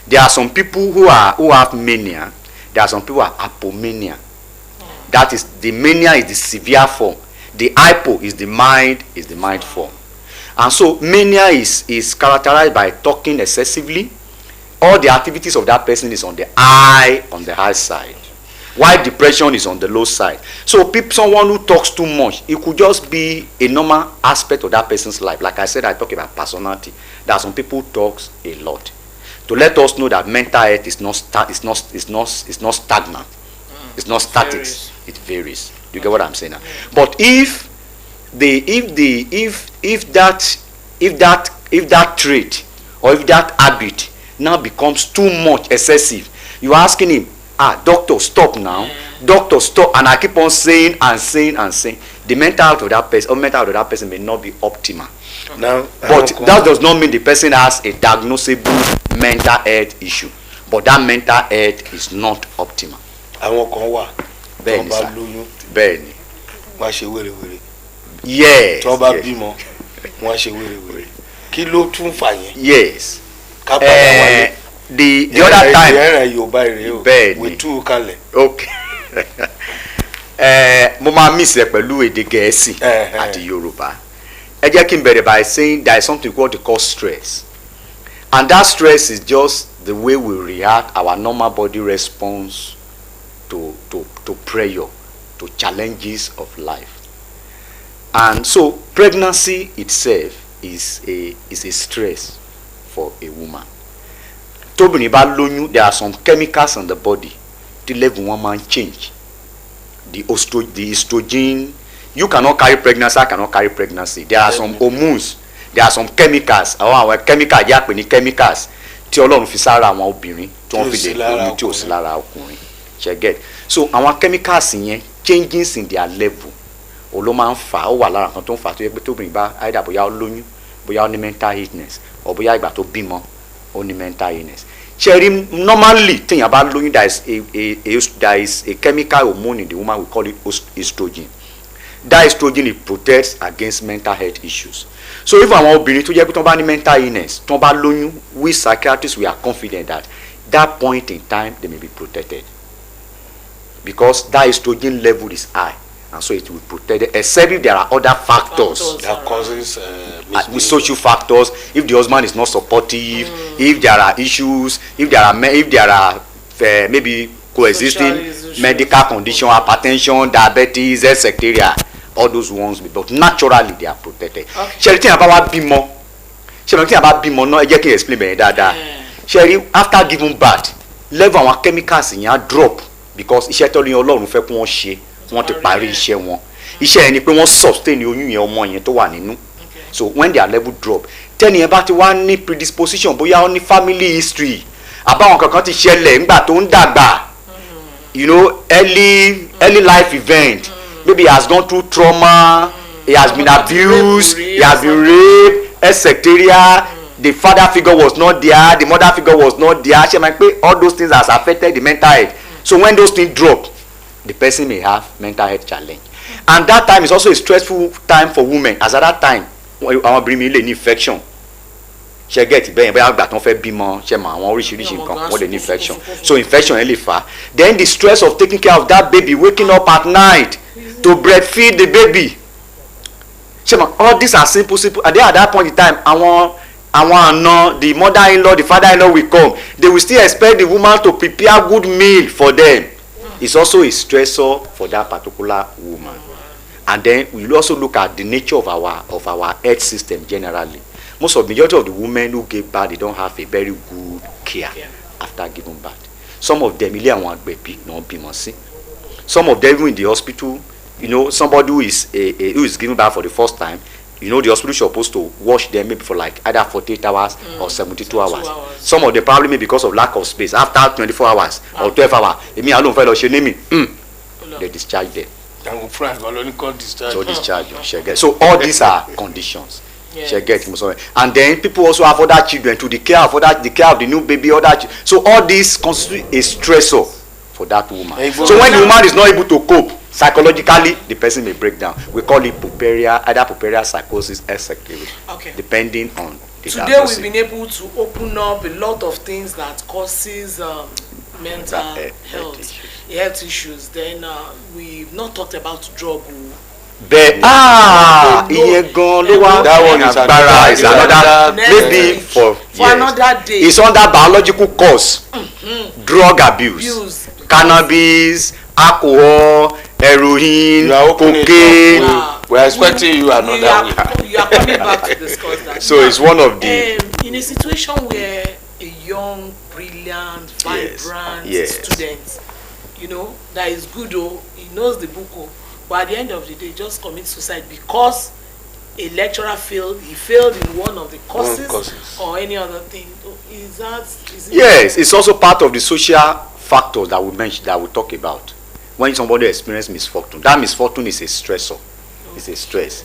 There are some people who have mania. There are some people who have hypomania. That is, the mania is the severe form. The hypo is the mild form. And so mania is characterized by talking excessively. All the activities of that person is on the high side, while depression is on the low side. So someone who talks too much, it could just be a normal aspect of that person's life. Like I said, I talk about personality. There are some people who talks a lot. To let us know that mental health is not stagnant. It's not static. It varies. You get what I'm saying now? But if that trait or if that habit now becomes too much excessive, you're asking him, doctor, stop now. Doctor, stop. And I keep on saying and saying and saying. The mental health of that person may not be optimal.
Now,
but that does not mean the person has a diagnosable mental health issue. But that mental health is not optimal.
Àwọn kan wà tó bá lóyún
bẹ́ẹ̀ni
wọ́n ṣe wèrèwèrè.
Yes.
Tó bá bímọ wọ́n ṣe wèrèwèrè. Kí ló tún fà yẹn?
Yes.
Ká padà wáyé.
The other time.
Ẹ̀rẹ̀ Yorùbá rèé o.
Bẹ́ẹ̀ni.
Wìtú kalẹ̀.
Okay. Mo máa miss ẹ pẹ̀lú èdè Gẹ̀ẹ́sì àti Yorùbá. Ẹ jẹ́ kí n bẹ̀rẹ̀ by saying there is something called stress. And that stress is just the way we react, our normal body response to pressure, to challenges of life. And so pregnancy itself is a stress for a woman. Tóbìnrin bá lóyún, there are some chemicals in the body tí level one man change. The estrogen, you cannot carry pregnancy, I cannot carry pregnancy. There are some hormones, there are some chemicals, àwọn chemicals jẹ́ àpè ní chemicals tí Ọlọ́run fi sára àwọn obìnrin tí wọ́n fi lè lóyún tí ò sí lára ọkùnrin. Ṣé get? So àwọn chemicals yẹn changes in their level ó ló máa ń fà ó wà lára nǹkan tó ń fà tó yẹ pé tóbìnrin bá either bóyá ó lóyún, bóyá ó ní mental illness, or bóyá ìgbà tó bímọ ó ní mental illness. Ṣé normally téèyàn bá lóyún, there is a chemical hormone in the woman, we call it estrogen. That estrogen, it protects against mental health issues. So if àwọn obìnrin tó jẹ́ pé tó bá ní mental illness tó bá lóyún, we psychiatrists, we are confident that that point in time they may be protected because that estrogen level is high, and so it will protect it, except if there are other factors
that causes
with social factors. If the husband is not supportive, if there are issues, if there are maybe coexisting medical condition, hypertension, diabetes, etc. All those ones, but naturally they are protected. Ṣé tí a bá wá bímọ, náà ẹ jẹ́ kí n explain bẹ̀rẹ̀ dáadáa. Ṣé after giving birth, level àwọn chemicals yẹn á drop because iṣẹ́ tó ní Ọlọ́run fẹ́ kí wọ́n ṣe, wọ́n ti parí iṣẹ́ wọn. Iṣẹ́ yẹn ni pé wọ́n sustain oyún yẹn, ọmọ yẹn tó wà nínú. So when their level drop, tẹ́ni yẹn bá ti wá ní predisposition, bóyá ó ní family history, àbáwọn kankan ti ṣẹlẹ̀ nígbà tó ń dàgbà, early life event. Maybe he has gone through trauma, he has been abused, he has been raped, etc. The father figure was not there, the mother figure was not there. All those things has affected the mental health. So when those things drop, the person may have mental health challenge. And that time is also a stressful time for women, as at that time àwọn obìnrin mi lè ní infection ṣe get bẹ́ẹ̀ bẹ́ẹ̀ àgbà tó ń fẹ́ bímọ ṣe mọ àwọn oríṣiríṣi nǹkan wọ́n lè ní infection so infection yẹn lè fà á then the stress of taking care of that baby waking up at night to breastfeed the baby ṣe mọ all these are simple and then at that point in time àwọn àna the mother-in-law the father-in-law will come they will still expect the woman to prepare good meal for them it's also a stressor for that particular woman and then we will also look at the nature of our health system generally most of the majority of the women who give birth they don't have a very good care after giving birth some of them ilé àwọn àgbẹ̀bí náà bímọ sí some of them even in the hospital you know somebody who is giving birth for the first time you know the hospital supposed to watch them maybe for like either 48 hours or 72 hours some of them probably maybe because of lack of space after 24 hours or 12 hours èmi àlọ́ nfẹ́ lọ ṣe ní mi they discharge them so discharge so all these are conditions. Yes. And then people also have other children to the care of the new baby so all this constitute a stressor for that woman so when the woman is not able to cope psychologically the person may break down we call it either puerperal psychosis etc. Depending on the
today person. We've been able to open up a lot of things that causes mental health issues then we've not talked about drug.
That one is another maybe for
another day.
It's under biological cause. Drug abuse, cannabis, alcohol, heroin, cocaine.
We are expecting you another
week. You are coming back to discuss that.
So it's one of the
in a situation where a young, brilliant, vibrant student, you know, that is good he knows the book but at the end of the day just commit suicide because a lecturer failed in one of the courses or any other thing.
Yes, it's also part of the social factors that we mentioned that we talk about when somebody experiences misfortune. That misfortune is a stressor. It's a stress.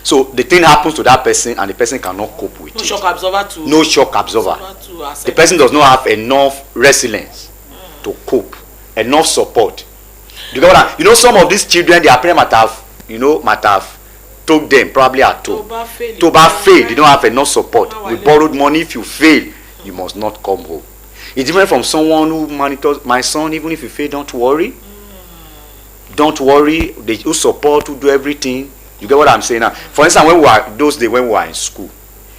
So the thing happens to that person and the person cannot cope with it. No shock absorber. The person does not have enough resilience to cope, enough support. You know some of these children their parents might have told them probably at home to fail they don't have enough support. We borrowed money if you fail you must not come home. It's different from someone who monitors my son even if you fail don't worry they who support who do everything. You get what I'm saying now? For instance when we were in school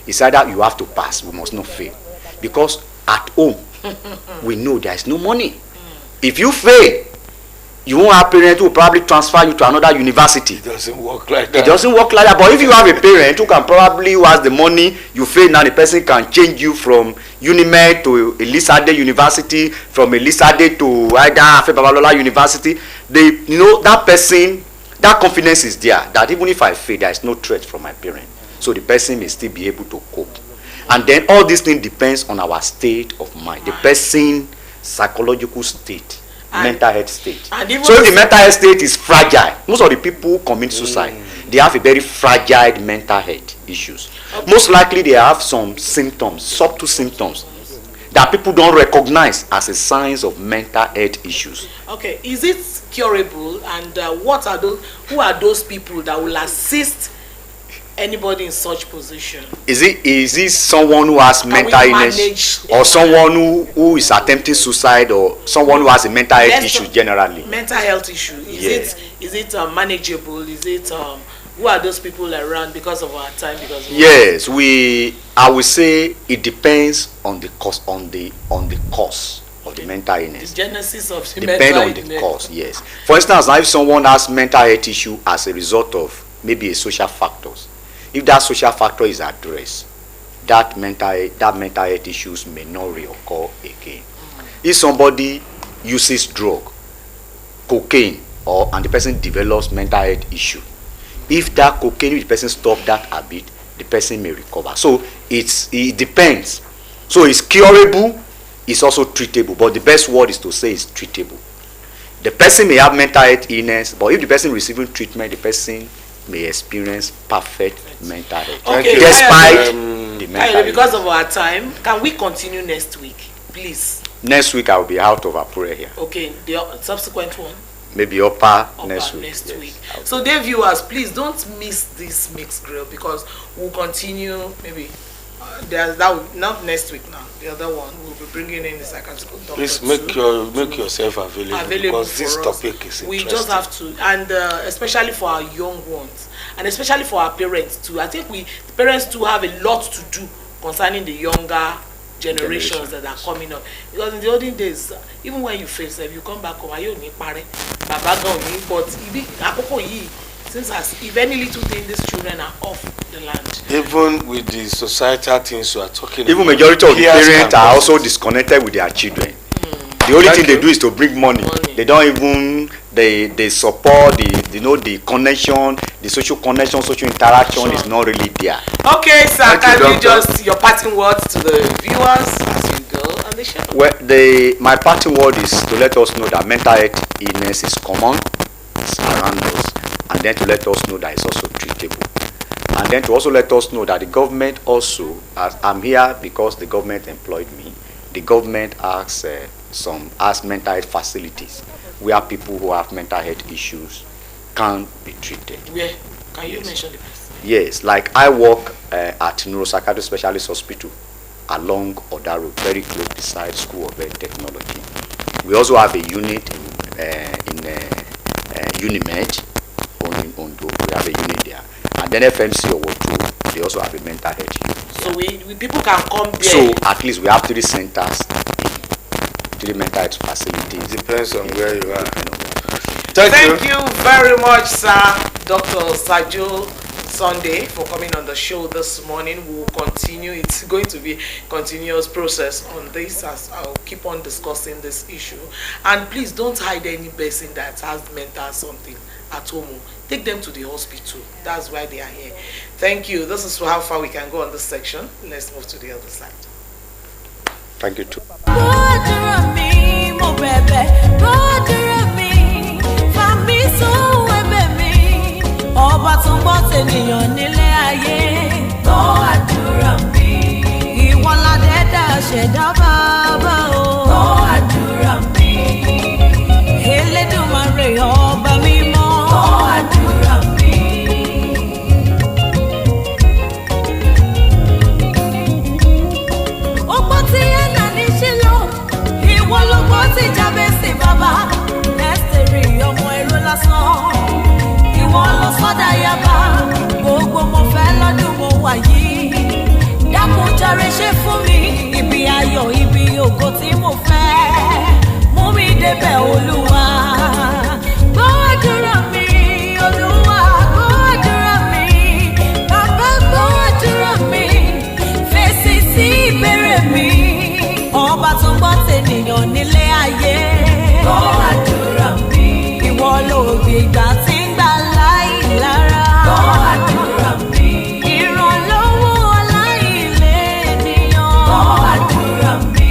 it's either you have to pass we must not fail because at home we know there is no money. If you fail you won't have parents who will probably transfer you to another university.
It doesn't work like that.
But if you have a parent who has the money, you fail now, the person can change you from Unimed to Elisade University, from Elisade to either Afe Babalola University. That person, that confidence is there, that even if I fail, there is no threat from my parent. So the person may still be able to cope. And then all these things depends on our state of mind, the person's psychological state. Mental health state. So if the mental health state is fragile, most of the people who commit suicide, they have a very fragile mental health issues. Most likely they have some symptoms, subtle symptoms that people don't recognize as a signs of mental health issues.
Okay, is it curable and who are those people that will assist anybody in such position?
Is it someone who has mental illness or someone who is attempting suicide or someone who has a mental health issue generally?
Mental health issue. Is it manageable? Is it who are those people around because of our time?
Yes, I would say it depends on the cause of the mental illness.
The genesis of the
mental illness. Depend on the cause, yes. For instance, now if someone has mental health issue as a result of maybe a social factors, if that social factor is addressed, that mental health issues may not reoccur again. If somebody uses drug, cocaine, and the person develops mental health issue, if that cocaine, if the person stops that habit, the person may recover. So it depends. So it's curable, it's also treatable, but the best word is to say it's treatable. The person may have mental health illness, but if the person receiving treatment, the person may experience perfect mental health.
Okay,
despite the mental
because of our time, can we continue next week, please?
Next week I will be out of Apure here.
Okay, the subsequent one?
maybe upper
Upper
next week.
next
Yes.
week. So, dear viewers, please don't miss this mixed grill because we'll continue maybe. There's not next week now. The other one we'll be bringing in the psychiatric doctor.
Please make yourself available because this
for us.
topic is
We
interesting.
just have to, and especially for our young ones, and especially for our parents too. I think the parents too have a lot to do concerning the younger generations that are coming up. Because in the olden days, even when you face them, you come back home, ayo ni pare, baba gan ni, but akoko yi, since as if any little thing, these children are off the land.
Even with the societal things you are talking
Even
about,
majority of the
peers
parents
can
are
cause
also
it.
disconnected with their children. The only
Thank
thing
you.
they do is to bring money. They don't even they support the connection, the social connection, social interaction is not really there.
Okay, sir,
Thank you,
can you
doctor.
just your parting words to the viewers as you go on the show?
Well, my parting word is to let us know that mental health illness is common, it's around us, and then to let us know that it's also treatable, and then to also let us know that the government also, as I'm here because the government employed me, the government has mental health facilities where people who have mental health issues can be treated.
Where can you
Yes.
mention the place?
Yes, like I work at Neuropsychiatric Specialist Hospital along Oda Road, very close beside School of Health Technology. We also have a unit in Unimed in Ondo. We have a unit there, and then FMC or Wotu, they also have a mental health unit.
So we people can come there.
So at least we have 3 centers, 3 mental health facilities.
Depends on where you are.
You know.
Thank you very much, sir, Dr. Sajo Sunday, for coming on the show this morning. We will continue. It's going to be a continuous process on this as I'll keep on discussing this issue. And please don't hide any person that has mental something at home. Take them to the hospital. That's why they are here. Thank you. This is how far we can go on this section. Let's move to the other side.
Thank you too.
Gbàdúrà mi, mo bẹ̀bẹ̀, gbàdúrà mi, fà mí sóhun ẹ̀bẹ̀ mi, ọba tó ń gbọ́ tènìyàn nílé ayé. Gbàdúrà mi, ìwọ ládẹ́dà ṣẹ̀dá bàbá o. Gbàdúrà mi, Elédùmarè ọba mímọ́. Gbàdúrà mi. Ọgbọ́ tí ẹ̀nà ní Ṣílò, ìwọ lọ́gbọ́ tí Jábésì bàbá, Ẹ́sítérì ọmọ ẹrú lásán. Ìwọ ló sọ́dà yaba, gbogbo mo fẹ́ lọ́dún mo wà yìí. Dákun jàre ṣe fún mi, ibi ayọ̀ ibi ògo tí mo fẹ́. Mú mi débẹ̀ Olúwa. Gbàdúrà mi, Olúwa, gbàdúrà mi. Bàbá gbàdúrà mi, fèsì sí ìbéèrè mi. Ọba tó ń gbọ́ tènìyàn nílé ayé. Gbàdúrà mi. Ìwọ ló gbìgbà tí ń gbà láì lára. Gbàdúrà mi. Ìrànlọ́wọ́ aláìlé ènìyàn. Gbàdúrà mi.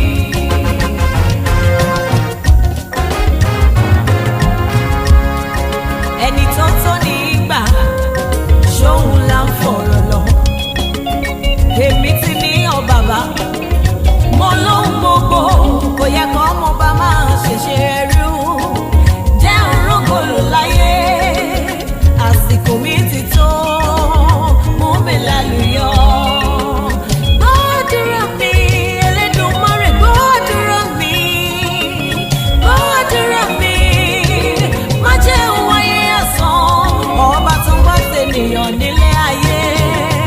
Ẹni tó tó ní ìgbà, ṣóhun là ń fọ̀rọ̀ lọ. Èmi ti ní ọ bàbá, mo lóhun gbogbo, kò yẹ kọ́ ọmọ bá máa ṣèṣe ẹrú. Jẹ́ òrógòlò láyé, àsìkò mi ti tó, mú mi lálùyọ. Gbàdúrà mi, Elédùmarè, gbàdúrà mi. Gbàdúrà mi, má jẹ́ n wáyé asán, ọba tó ń gbọ́ tènìyàn nílé ayé.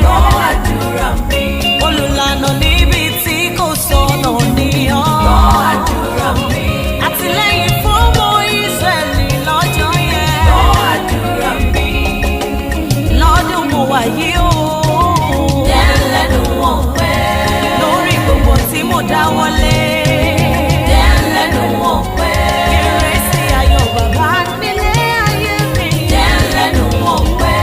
Gbàdúrà mi, olùlànà níbi tí kò sọnà níyàn. Gbàdúrà mi, àtìlẹ́yìn fún ọmọ Ísírẹ́lì lọ́jọ́ yẹn. Gbàdúrà mi, lọ́dún mo wà yìí o. Jẹ́ lẹ́nu wọn pẹ́, lórí gbogbo tí mo dáwọ́lé. Jẹ́ lẹ́nu wọn pẹ́, ìrẹsì ayọ̀ bàbá nílé ayé mi. Jẹ́ lẹ́nu wọn pẹ́,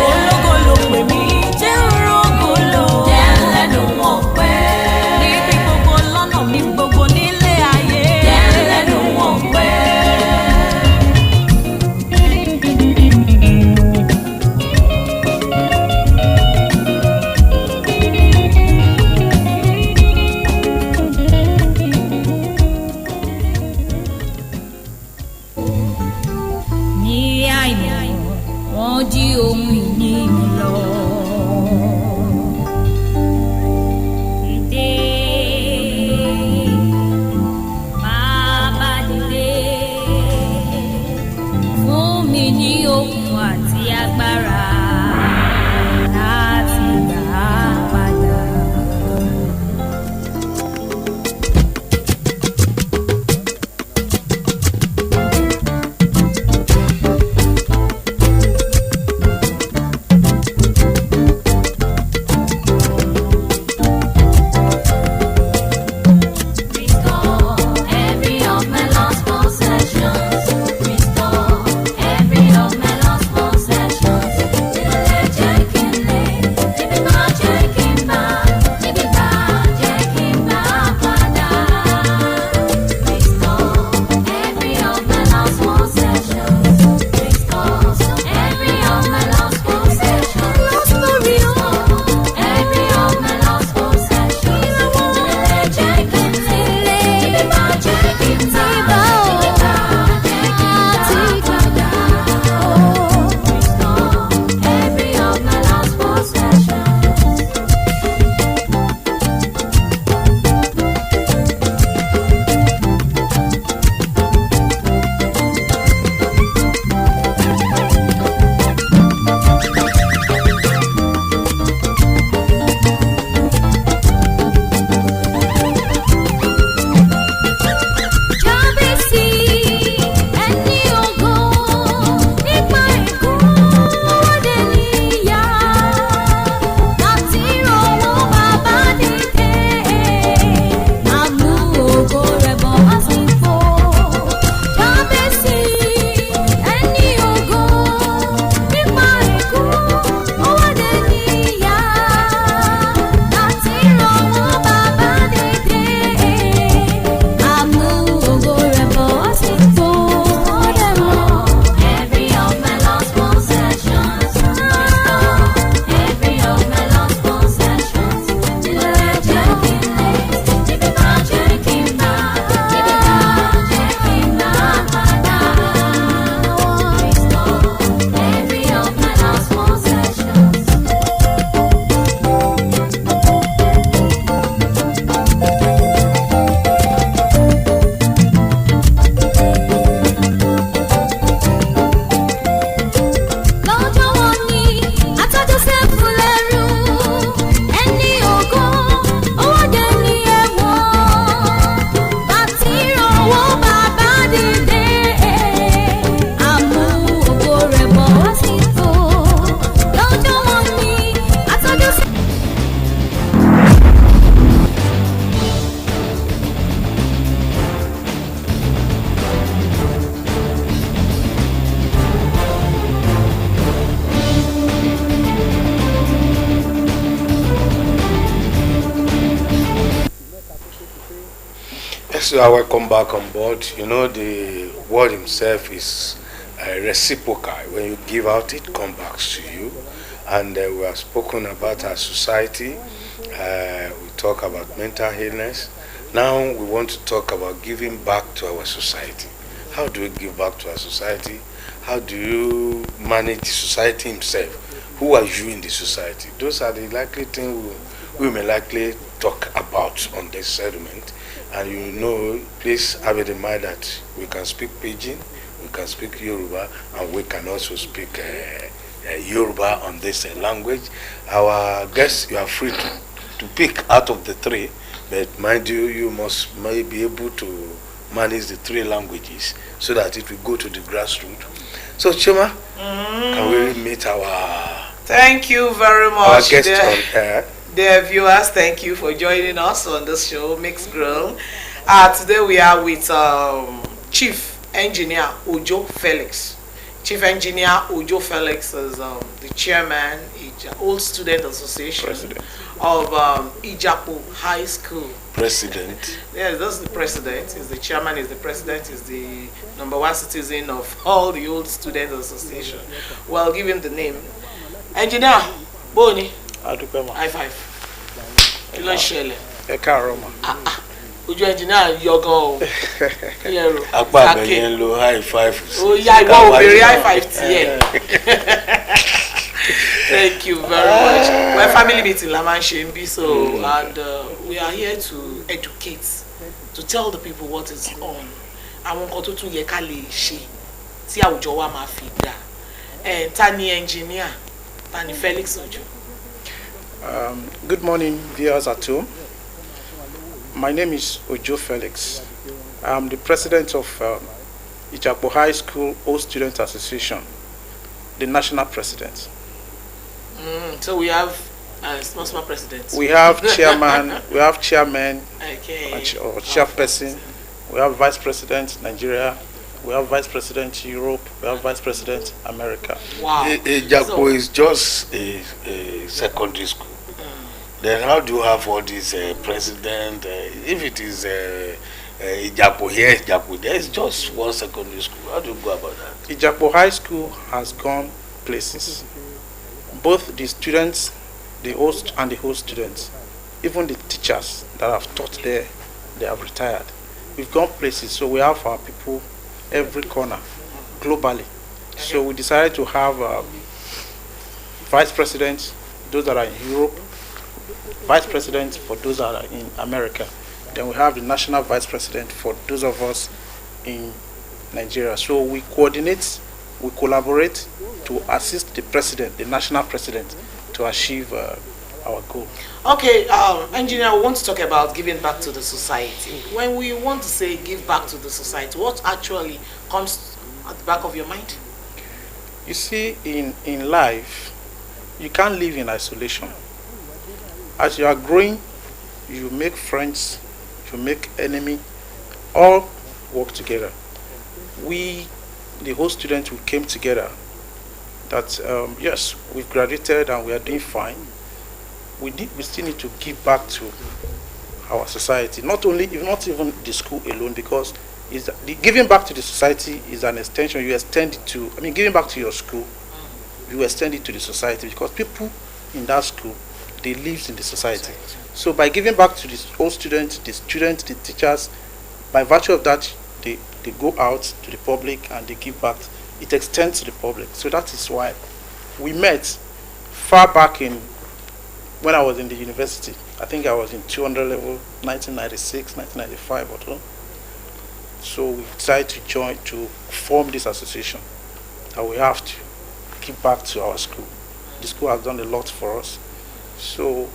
ológo ló pè mí, jẹ́ òrógòlò. Jẹ́ lẹ́nu wọn pẹ́, níbi gbogbo lọ́nà mi gbogbo nílé ayé. Jẹ́ lẹ́nu wọn pẹ́.
So I welcome back on board. You know, the word himself is reciprocal. When you give out, it comes back to you. And we have spoken about our society. We talk about mental illness. Now we want to talk about giving back to our society. How do we give back to our society? How do you manage the society himself? Who are you in the society? Those are the likely things we may likely talk about on this segment. And you know, please have it in mind that we can speak Pidgin, we can speak Yoruba, and we can also speak Yoruba on this language. Our guests, you are free to pick out of the three, but mind you, you may be able to manage the three languages so that it will go to the grassroots. So Chima, can we meet our
Thank you very
our
much,
guest on air?
dear viewers. Thank you for joining us on this show, Mixed Grill. Today we are with Chief Engineer Ojo Felix. Chief Engineer Ojo Felix is the chairman, Old Student Association
President.
of Ijapo High School.
President.
Yes, that's the president. Is the chairman, is the president, is the #1 citizen of all the Old Student Association. Well, give him the name. Engineer Boni, high five. Kí ló ń ṣẹlẹ̀?
Ẹ káàárọ̀ mà.
Ojú engineer yọ gan o. Kí lẹ rò?
Apá abẹ yẹn lo high five.
Ó yá ìwọ obìnrin high five tiẹ̀. Thank you very much. Well, family meeting la máa ń ṣe ń bí, so and we are here to educate, to tell the people what is on. Àwọn nǹkan tó tún yẹ ká lè ṣe tí àwùjọ wa máa fi dà. Ta ni engineer? Ta ni Felix Ojo?
Good morning, viewers at home. My name is Ojo Felix. I'm the president of Ijapo High School Old Student Association, the national president.
So we have small president.
We have chairman, we have chairman,
Okay.
or chairperson. We have vice president Nigeria. We have vice president Europe. We have vice president America.
Wow.
Ijapo is just a secondary school. Then how do you have all these president? If it is Ijapo here, Ijapo there, it's just one secondary school. How do you go about that?
Ijapo High School has gone places. Both the students, the host and the host students, even the teachers that have taught there, they have retired. We've gone places, so we have our people every corner, globally. So we decided to have vice presidents, those that are in Europe, vice presidents for those that are in America. Then we have the national vice president for those of us in Nigeria. So we coordinate, we collaborate to assist the president, the national president, to achieve our goal.
Okay, engineer, we want to talk about giving back to the society. When we want to say give back to the society, what actually comes at the back of your mind?
You see, in life, you can't live in isolation. As you are growing, you make friends, you make enemy, all work together. We, the whole students, we came together that yes, we've graduated and we are doing fine. We still need to give back to our society. Not even the school alone, because the giving back to the society is an extension. You extend it to, giving back to your school, you extend it to the society, because people in that school, they live in the society. So by giving back to the old students, the teachers, by virtue of that, they go out to the public and they give back. It extends to the public. So that is why we met far back when I was in the university. I think I was in 200 level, 1996, 1995 or so. So we decided to form this association, that we have to give back to our school. The school has done a lot for us. So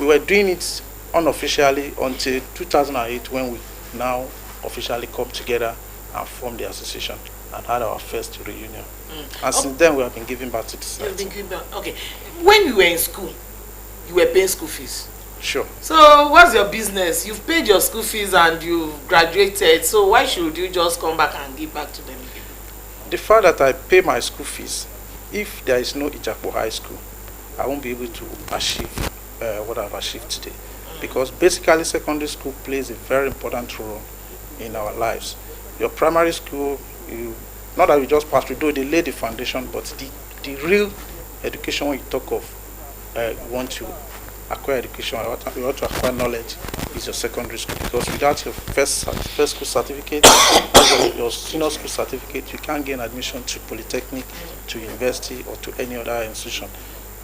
we were doing it unofficially until 2008, when we now officially come together and form the association and had our first reunion. And since then we have been giving back to the society.
You've been giving back. Okay. When you were in school, you were paying school fees.
Sure.
So what's your business? You've paid your school fees and you've graduated. So why should you just come back and give back to them again?
The fact that I pay my school fees, if there is no Ijapo High School, I won't be able to achieve what I've achieved today. Because basically secondary school plays a very important role in our lives. Your primary school, not that you just pass through, though they lay the foundation, but the real education when you talk of, you want to acquire education, you want to acquire knowledge, is your secondary school. Because without your first school certificate, your senior school certificate, you can't gain admission to polytechnic, to university, or to any other institution.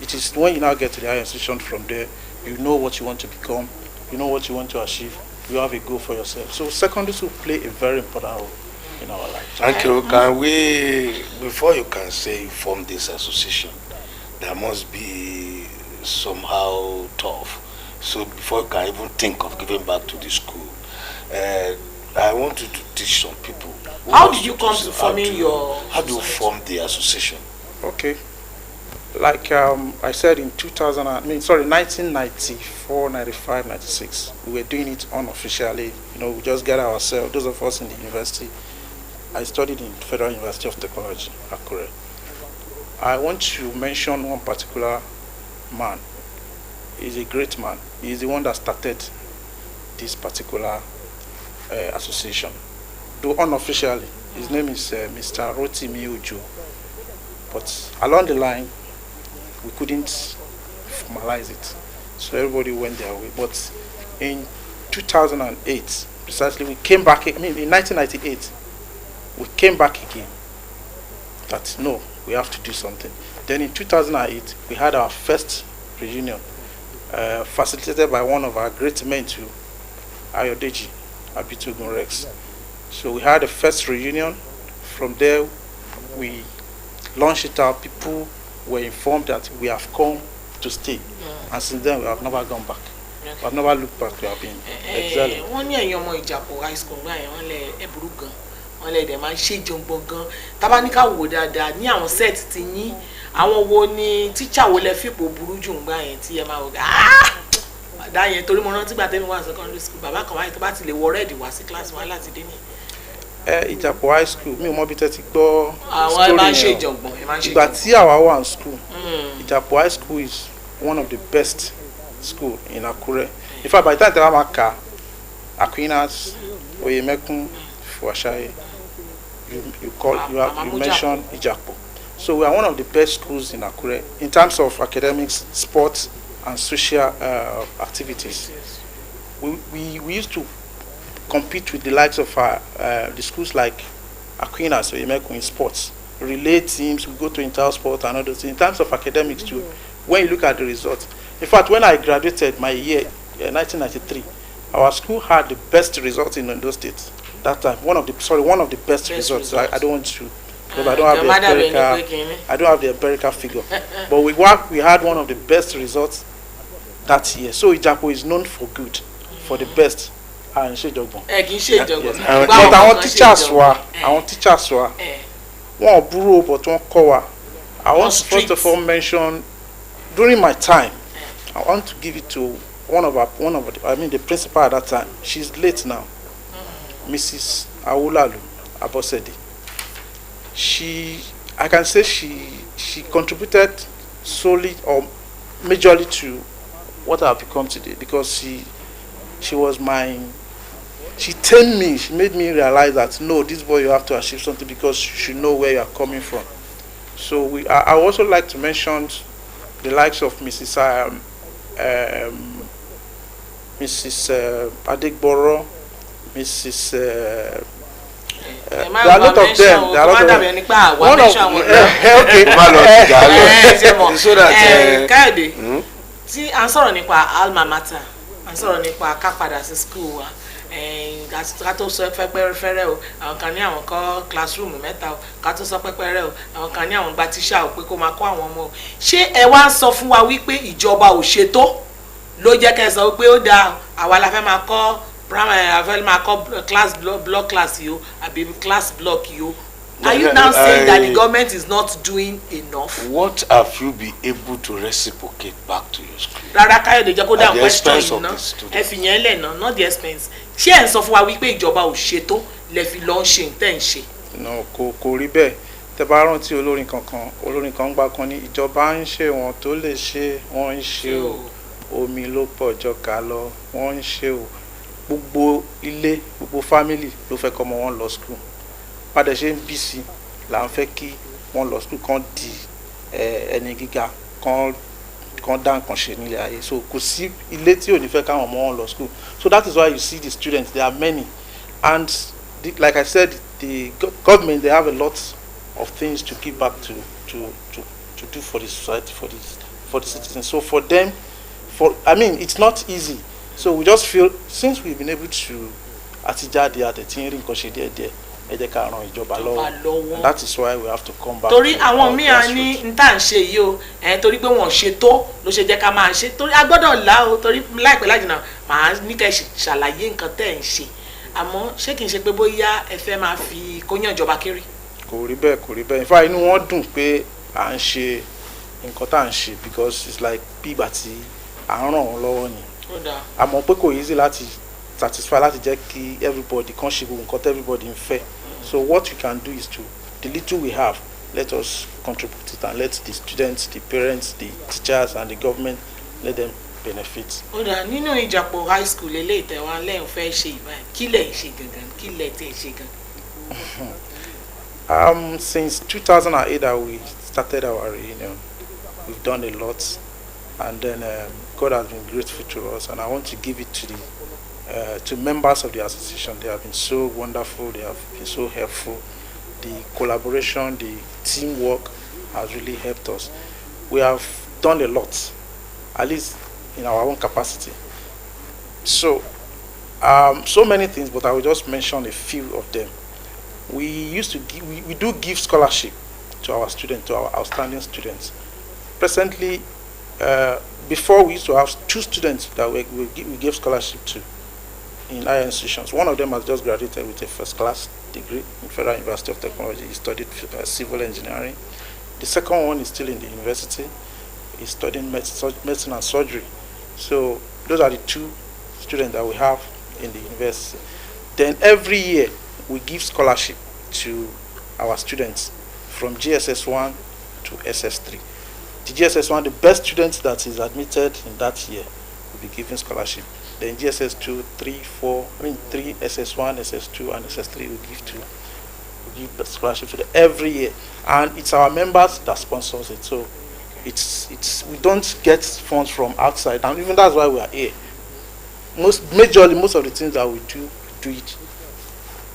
It is when you now get to the higher institution, from there, you know what you want to become, you know what you want to achieve, you have a goal for yourself. So secondary school play a very important role in our life.
Thank you. Can we, before you can say you form this association, there must be somehow tough. So before you can even think of giving back to the school, I want you to teach some people.
How did you come to forming your?
How do you form the association?
Okay. Like I said in 1994, 95, 96, we were doing it unofficially. We just gather ourselves, those of us in the university. I studied in Federal University of Technology, Akure. I want to mention one particular man. He's a great man. He's the one that started this particular association. Though unofficially, his name is Mr. Rotimi Uju. But along the line, we couldn't formalize it. So everybody went their way. But in 2008, precisely, we came back, in 1998, we came back again. That, no, we have to do something. Then in 2008, we had our first reunion, facilitated by one of our great men too, Ayodeji Abitugun Rex. So we had the first reunion. From there, we launched it out. People were informed that we have come to stay, and since then we have never gone back. We have never looked back. We have been excelling.
Wọ́n ní ẹ̀yin ọmọ Ìjàpọ̀ high school gbà yẹn wọ́n lẹ ẹ̀bùrú gan, wọ́n lẹ dẹ̀ máa ń ṣe jọ̀ngbọ̀n gan. Tábà ní ká wò dáadáa ní àwọn set ti yín, àwọn wo ni teacher wo lẹ fipò burú jù gbà yẹn tí ẹ máa wò dá yẹn torí mo rántí gbà tẹ́mi wà secondary school bàbá kan wáyé tó bá ti lè wọ rẹ́ẹ̀dì wá sí class wa láti dé ní.
Ìjàpọ̀ high school mi ò mọ bí tẹ́ ti gbọ́
àwọn ẹ máa ń ṣe ìjọ̀ngbọ̀n ẹ máa ń ṣe
ìgbà tí àwa wà ní school. Ìjàpọ̀ high school is one of the best school in Akure. In fact, by the time tẹ́lá máa kà Aquinas, Oyemekun, Fuashaye, you mention Ìjàpọ̀. So we are one of the best schools in Akure in terms of academics, sports, and social activities. We used to compete with the likes of the schools like Aquinas or Oyemekun in sports, relay teams. We go to inter-sport and others. In terms of academics too, when you look at the results. In fact, when I graduated my year, 1993, our school had the best results in Ondo State. That time, one of the best results. I don't want to, because I don't have the empirical figure. But we had one of the best results that year. So Ìjàpọ̀ is known for good, for the best. And ṣe jọgbọn.
Kì í ṣe ìjọgbọn.
But àwọn teachers wa, wọ́n burú but wọ́n kọ́ wa. I want to first of all mention, during my time, I want to give it to the principal at that time. She's late now, Mrs. Awulalu Abosede. I can say she contributed solely or majorly to what I've become today, because she trained me. She made me realize that no, this boy, you have to achieve something because you should know where you are coming from. So I also like to mention the likes of Mrs. Adegboro, Mrs. There are a lot of them. There are a lot of them. One of
so that Káyọ̀dé tí à ń sọ̀rọ̀ nípa alma mater, à ń sọ̀rọ̀ nípa ká padà sí school wa. Ká tó sọ pẹ́pẹ́rẹ́ o, àwọn kan ní àwọn kọ́ classroom mẹ́ta o, ká tó sọ pẹ́pẹ́rẹ́ o, àwọn kan ní àwọn gba tíṣà o pé kó máa kọ́ àwọn ọmọ o. Ṣé ẹ wá ń sọ fún wa wípé ìjọba ò ṣètò ló jẹ́ kẹ́ ẹ sọ wípé ó dáa àwa la fẹ́ máa kọ́ primary, la fẹ́ máa kọ́ class block class yìí o àbí class block yìí o? Are you now saying that the government is not doing enough?
What have you been able to reciprocate back to your school?
Rárá, Káyọ̀dé jẹ́ kó dáhùn question yìí ná. Ẹ fi yẹn lẹ̀ ná, not the expense. Ṣé ẹ̀ ń sọ fún wa wípé ìjọba ò ṣètò lẹ fi lọ ń ṣe tẹ́ ń ṣe?
No, kò rí bẹ́ẹ̀. Tẹ́ bá rántí olórin kan gbà kan ní ìjọba ń ṣe wọn tó lè ṣe, wọ́n ń ṣe o. Omi ló pọ̀ jọkà lọ, wọ́n ń ṣe o. gbogbo ilé gbogbo family ló fẹ́ kọ́ ọmọ wọn lọ school padà ṣe ń bí sí là ń fẹ́ kí wọ́n lọ school kan di ẹni gíga kan dá nǹkan ṣe nílé ayé so kò sí ilé tí ò ní fẹ́ káwọn ọmọ wọn lọ school so that is why you see the students there are many and like I said the government they have a lot of things to give back to do for the society for the citizens so for them I mean it's not easy so we just feel since we've been able to àtijáde àtẹ̀tí rí nǹkan ṣe díẹ̀díẹ̀ ẹ jẹ́ ká ran ìjọba lọ́wọ́ and that is why we have to come back.
torí àwọn míì á ní n tá à ń ṣe yìí o torí pé wọ́n ṣe tó ló ṣe jẹ́ ká máa ṣe torí a gbọ́dọ̀ là o torí láìpẹ́ lájìnà màá ní ká ṣàlàyé nǹkan tẹ́ ẹ̀ ń ṣe àmọ́ ṣé kìí ṣe pé bóyá ẹ fẹ́ máa fi kóyán ìjọba kiri.
kò rí bẹ́ẹ̀ in fact inú wọn dùn pé à ń ṣe nǹkan tá à ń ṣe because it's like bí ìgbà tí à ń ràn wọ́n lọ́wọ́ ni àmọ́ pé kò easy láti satisfy láti jẹ́ kí everybody kan ṣe gbogbo nǹkan tí everybody ń fẹ́ so what we can do is to the little we have let us contribute it and let the students the parents the teachers and the government let them benefit.
ó dà nínú ìjàpọ̀ high school eléyìí tẹ̀wọ́n lẹ́yìn fẹ́ ṣe ìbáyìí kí lẹ̀ ṣe gangan kí lẹ̀ tẹ̀ ṣe gangan.
Since 2008 that we started our reunion we've done a lot and then God has been grateful to us and I want to give it to the to members of the association. They have been so wonderful, they have been so helpful. The collaboration, the teamwork has really helped us. We have done a lot, at least in our own capacity. So, so many things, but I will just mention a few of them. We used to give, we do give scholarship to our students, to our outstanding students. Presently, before we used to have 2 students that we gave scholarship to in higher institutions. One of them has just graduated with a first-class degree in Federal University of Technology. He studied civil engineering. The second one is still in the university. He's studying medicine and surgery. So those are the 2 students that we have in the university. Then every year we give scholarship to our students from GSS 1 to SS 3. The GSS 1, the best student that is admitted in that year will be given scholarship. Then GSS 2, 3, 4, 3, SS1, SS2, and SS3 we give scholarship to them every year. And it's our members that sponsors it. So it's we don't get funds from outside, and even that's why we are here. Most of the things that we do it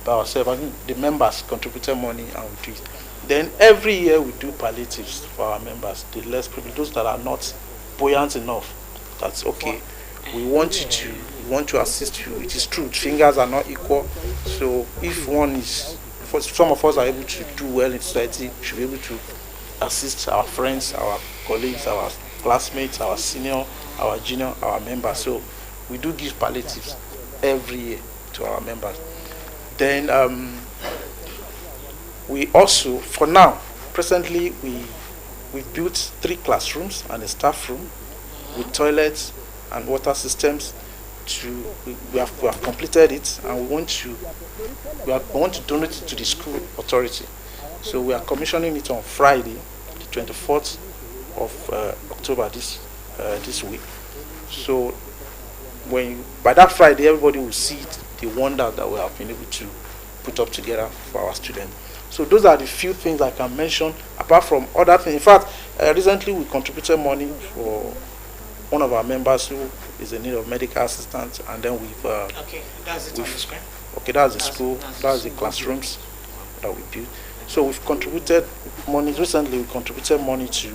by ourselves. I mean, the members contributed money and we do it. Then every year we do palliatives for our members, the less privileged, those that are not buoyant enough. That's okay. We want to assist you. It is true, fingers are not equal. So if some of us are able to do well in society, we should be able to assist our friends, our colleagues, our classmates, our senior, our junior, our members. So we do give palliatives every year to our members. Then we also, for now, presently we've built 3 classrooms and a staff room with toilets and water systems. We have completed it, and we want to donate it to the school authority. So we are commissioning it on Friday, the 24th of October this week. So by that Friday, everybody will see the wonder that we have been able to put up together for our students. So those are the few things I can mention, apart from other things. In fact, recently we contributed money for one of our members who is in need of medical assistance, and then we've
okay, that's it on the screen.
Okay, that's the school, that's the classrooms that we built. So we've contributed money. Recently, we contributed money to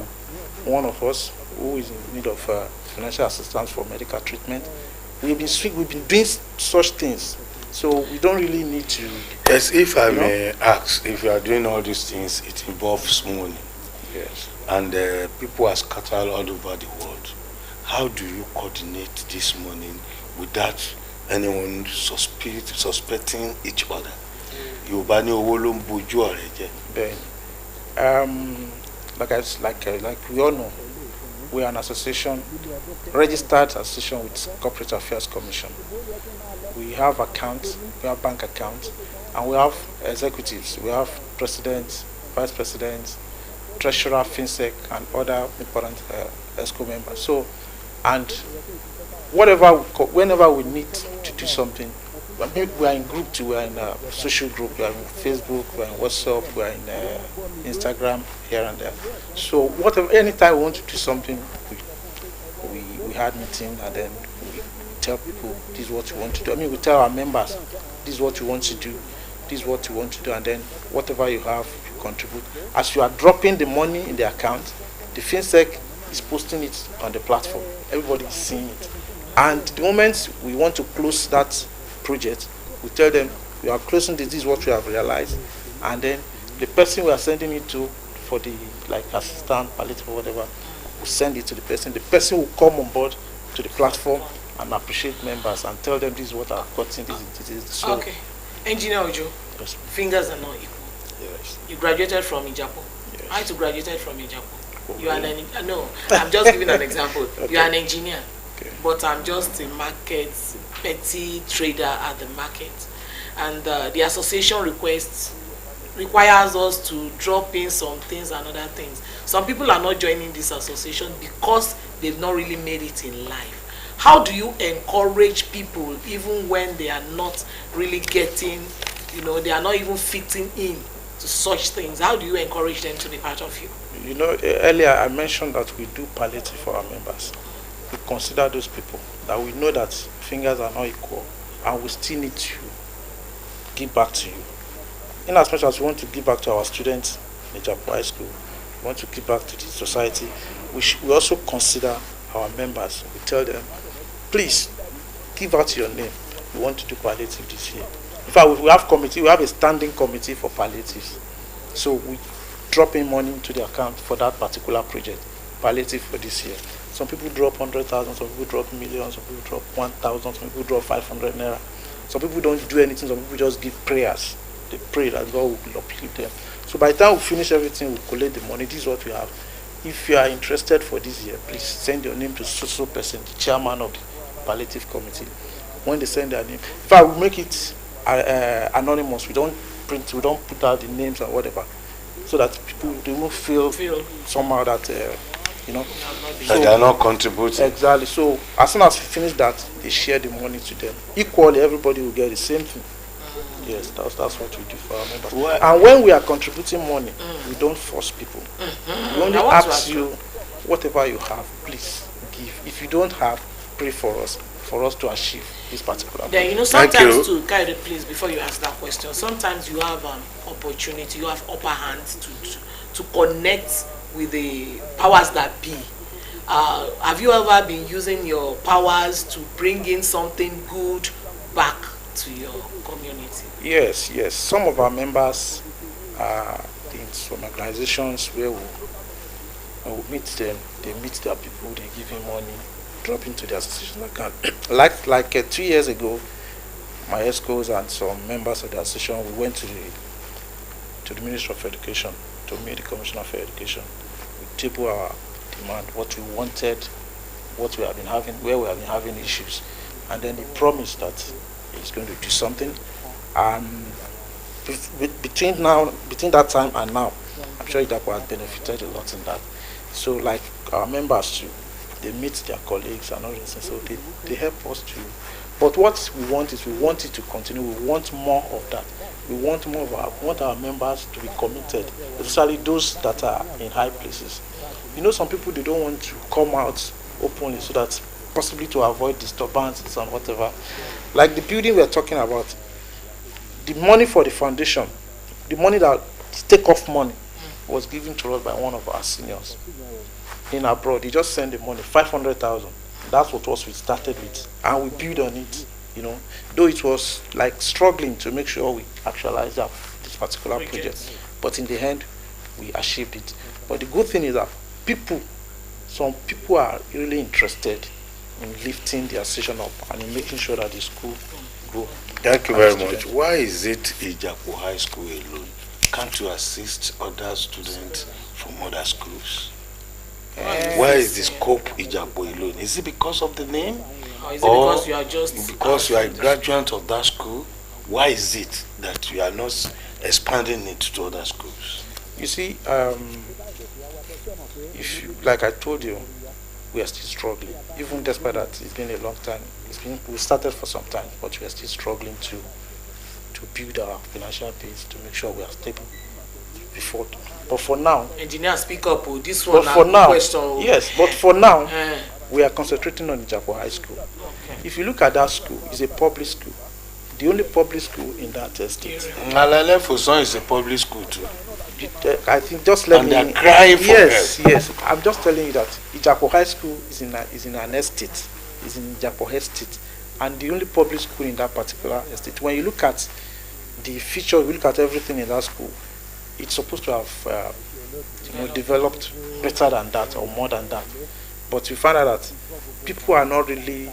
one of us who is in need of financial assistance for medical treatment. We've been doing such things, so we don't really need to.
Yes, if I may ask, if you are doing all these things, it involves money.
Yes.
And people are scattered all over the world. How do you coordinate this money without anyone suspecting each other? Yorùbá ní owó ló ń bojú ọ̀rẹ́ jẹ́.
Then, like we all know, we are an association, registered association with Corporate Affairs Commission. We have accounts, we have bank accounts, and we have executives. We have presidents, vice presidents, treasurer, FinSec, and other important ESCO members. So, and whenever we need to do something, I mean, we are in group too. We are in a social group. We are in Facebook. We are in WhatsApp. We are in Instagram here and there. So whatever, anytime we want to do something, we had meeting and then we tell people this is what we want to do. I mean, we tell our members this is what we want to do. This is what you want to do, and then whatever you have, you contribute. As you are dropping the money in the account, the FinSec is posting it on the platform. Everybody is seeing it. And the moment we want to close that project, we tell them we are closing this is what we have realized, and then the person we are sending it to for the like assistant, palliative, or whatever, we send it to the person. The person will come on board to the platform and appreciate members and tell them this is what I've gotten. This is so.
Okay. Engineer Ojo,
Yes.
fingers are not equal.
Yes.
You graduated from Ijapo.
Yes.
I too graduated from Ijapo. You are an no. I'm just giving an example.
Okay.
You are an engineer,
Okay.
but I'm just a market petty trader at the market, and the association requires us to drop in some things and other things. Some people are not joining this association because they've not really made it in life. How do you encourage people even when they are not really getting, they are not even fitting in to such things? How do you encourage them to be part of you?
Earlier I mentioned that we do palliative for our members. We consider those people that we know that fingers are not equal, and we still need to give back to you. In as much as we want to give back to our students in Ijapo High School, we want to give back to the society, we also consider our members. We tell them, please give out your name. We want to do palliative this year. In fact, we have a standing committee for palliatives. So we drop in money into the account for that particular project, palliative for this year. Some people drop 100,000, some people drop millions, some people drop 1,000, some people drop 500 naira. Some people don't do anything, some people just give prayers. They pray that God will uplift them. So by the time we finish everything, we collect the money. This is what we have. If you are interested for this year, please send your name to so person, the chairman of the palliative committee. When they send their name, in fact, we make it anonymous. We don't put out the names and whatever, so that people they won't feel somehow that
That they are not contributing.
Exactly. So as soon as we finish that, they share the money to them equally. Everybody will get the same thing. Yes, that's what we do for our members.
Well,
and when we are contributing money, we don't force people. We only
I want to
ask you, whatever you have, please give. If you don't have, pray for us to achieve this particular.
Then sometimes to carry the place before you ask that question. Sometimes you have opportunity, you have upper hand to connect with the powers that be. Have you ever been using your powers to bring in something good back to your community?
Yes. Some of our members are in some organizations where we meet them. They meet their people. They give them money, drop into their association account. like 2 years ago, my ESCOs and some members of the association, we went to the Ministry of Education to meet the Commissioner for Education. We table our demand, what we wanted, what we have been having, where we have been having issues, and then he promised that he's going to do something. Between that time and now, I'm sure Idapo has benefited a lot in that. So like our members too, they meet their colleagues and all this, so they help us too. But what we want is we want it to continue. We want more of that. We want want our members to be committed, especially those that are in high places. Some people, they don't want to come out openly, so that possibly to avoid disturbances and whatever. Like the building we're talking about, the money for the foundation, the money that take-off money was given to us by one of our seniors in abroad. He just sent the money, 500,000. That's what we started with, and we built on it. Though it was like struggling to make sure we actualize this particular project, but in the end, we achieved it. But the good thing is that some people are really interested in lifting the association up and in making sure that the school grow.
Thank you very much. Why is it Ijapo High School alone? Can't you assist other students from other schools? Why is the scope Ijapo alone? Is it because of the name?
Or is it because you are just
because you are a graduate of that school? Why is it that you are not expanding it to other schools?
You see, if you, like I told you, we are still struggling. Even despite that, it's been a long time. We started for some time, but we are still struggling to build our financial base to make sure we are stable before. But for now,
Engineer, speak up. Oh, this
but
one
for now,
question. Oh.
yes, but for now,
Eh,
we are concentrating on Ijapo High School.
okay.
If you look at that school, it's a public school, the only public school in that state.
Ngalale Fuson is a public school too.
I think just let
And
me.
they're crying for
yes,
help.
yes. I'm just telling you that Ijapo High School is in an estate, is in Ijapo Estate, and the only public school in that particular estate. When you look at the feature, you look at everything in that school, it's supposed to have developed better than that or more than that. But we find out that people are not really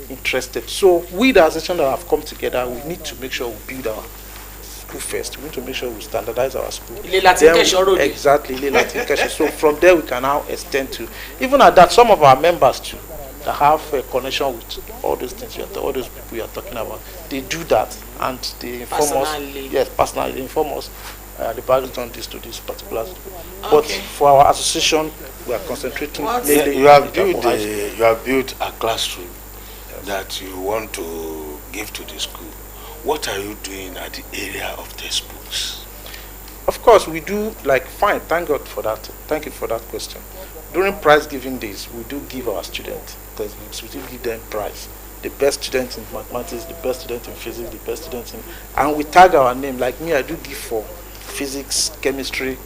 interested. So we, the association that have come together, we need to make sure we build our school first. We need to make sure we standardize our school. Exactly. So from there we can now extend to, even at that, some of our members too, that have a connection with all those things, all those people you are talking about, they do that and they inform
Personally.
us. Yes, personally, they inform us. The bank done this to this particular school.
Okay.
But for our association, we are concentrating
What?
mainly
You have
on
built
Ijapo High School.
you have built a classroom that you want to give to the school. What are you doing at the area of textbooks?
Of course, we do, fine, thank God for that. Thank you for that question. During prize giving days, we do give our students textbooks. We do give them prize. The best students in mathematics, the best student in physics, the best students in, and we tag our name. Like me, I do give for physics, chemistry,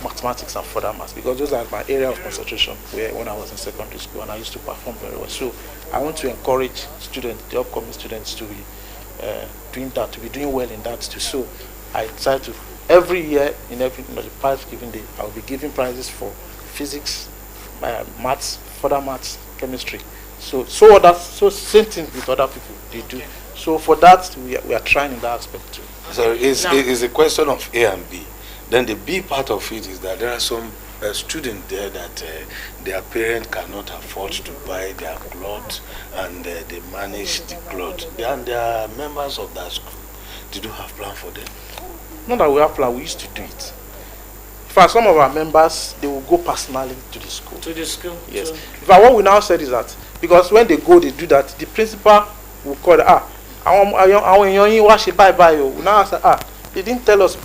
mathematics, and further maths, because those are my area of concentration when I was in secondary school, and I used to perform very well. So I want to encourage students, the upcoming students, to be doing that, to be doing well in that too. So I try to, every year, in the prize giving day, I will be giving prizes for physics, maths, further maths, chemistry. So same thing with other people, they do. So for that, we are trying in that aspect too.
So it's a question of A and B. Then the B part of it is that there are some students there that their parents cannot afford to buy their clothes, and they manage the clothes. And they are members of that school. Did you have plan for them?
Not that we have plan, we used to do it. In fact, some of our members, they will go personally to the school.
To the school.
Yes. In fact, what we now said is that, because when they go, they do that, the principal will call, àwọn èèyàn yín wá ṣe bye o. Now I say, they didn't tell us.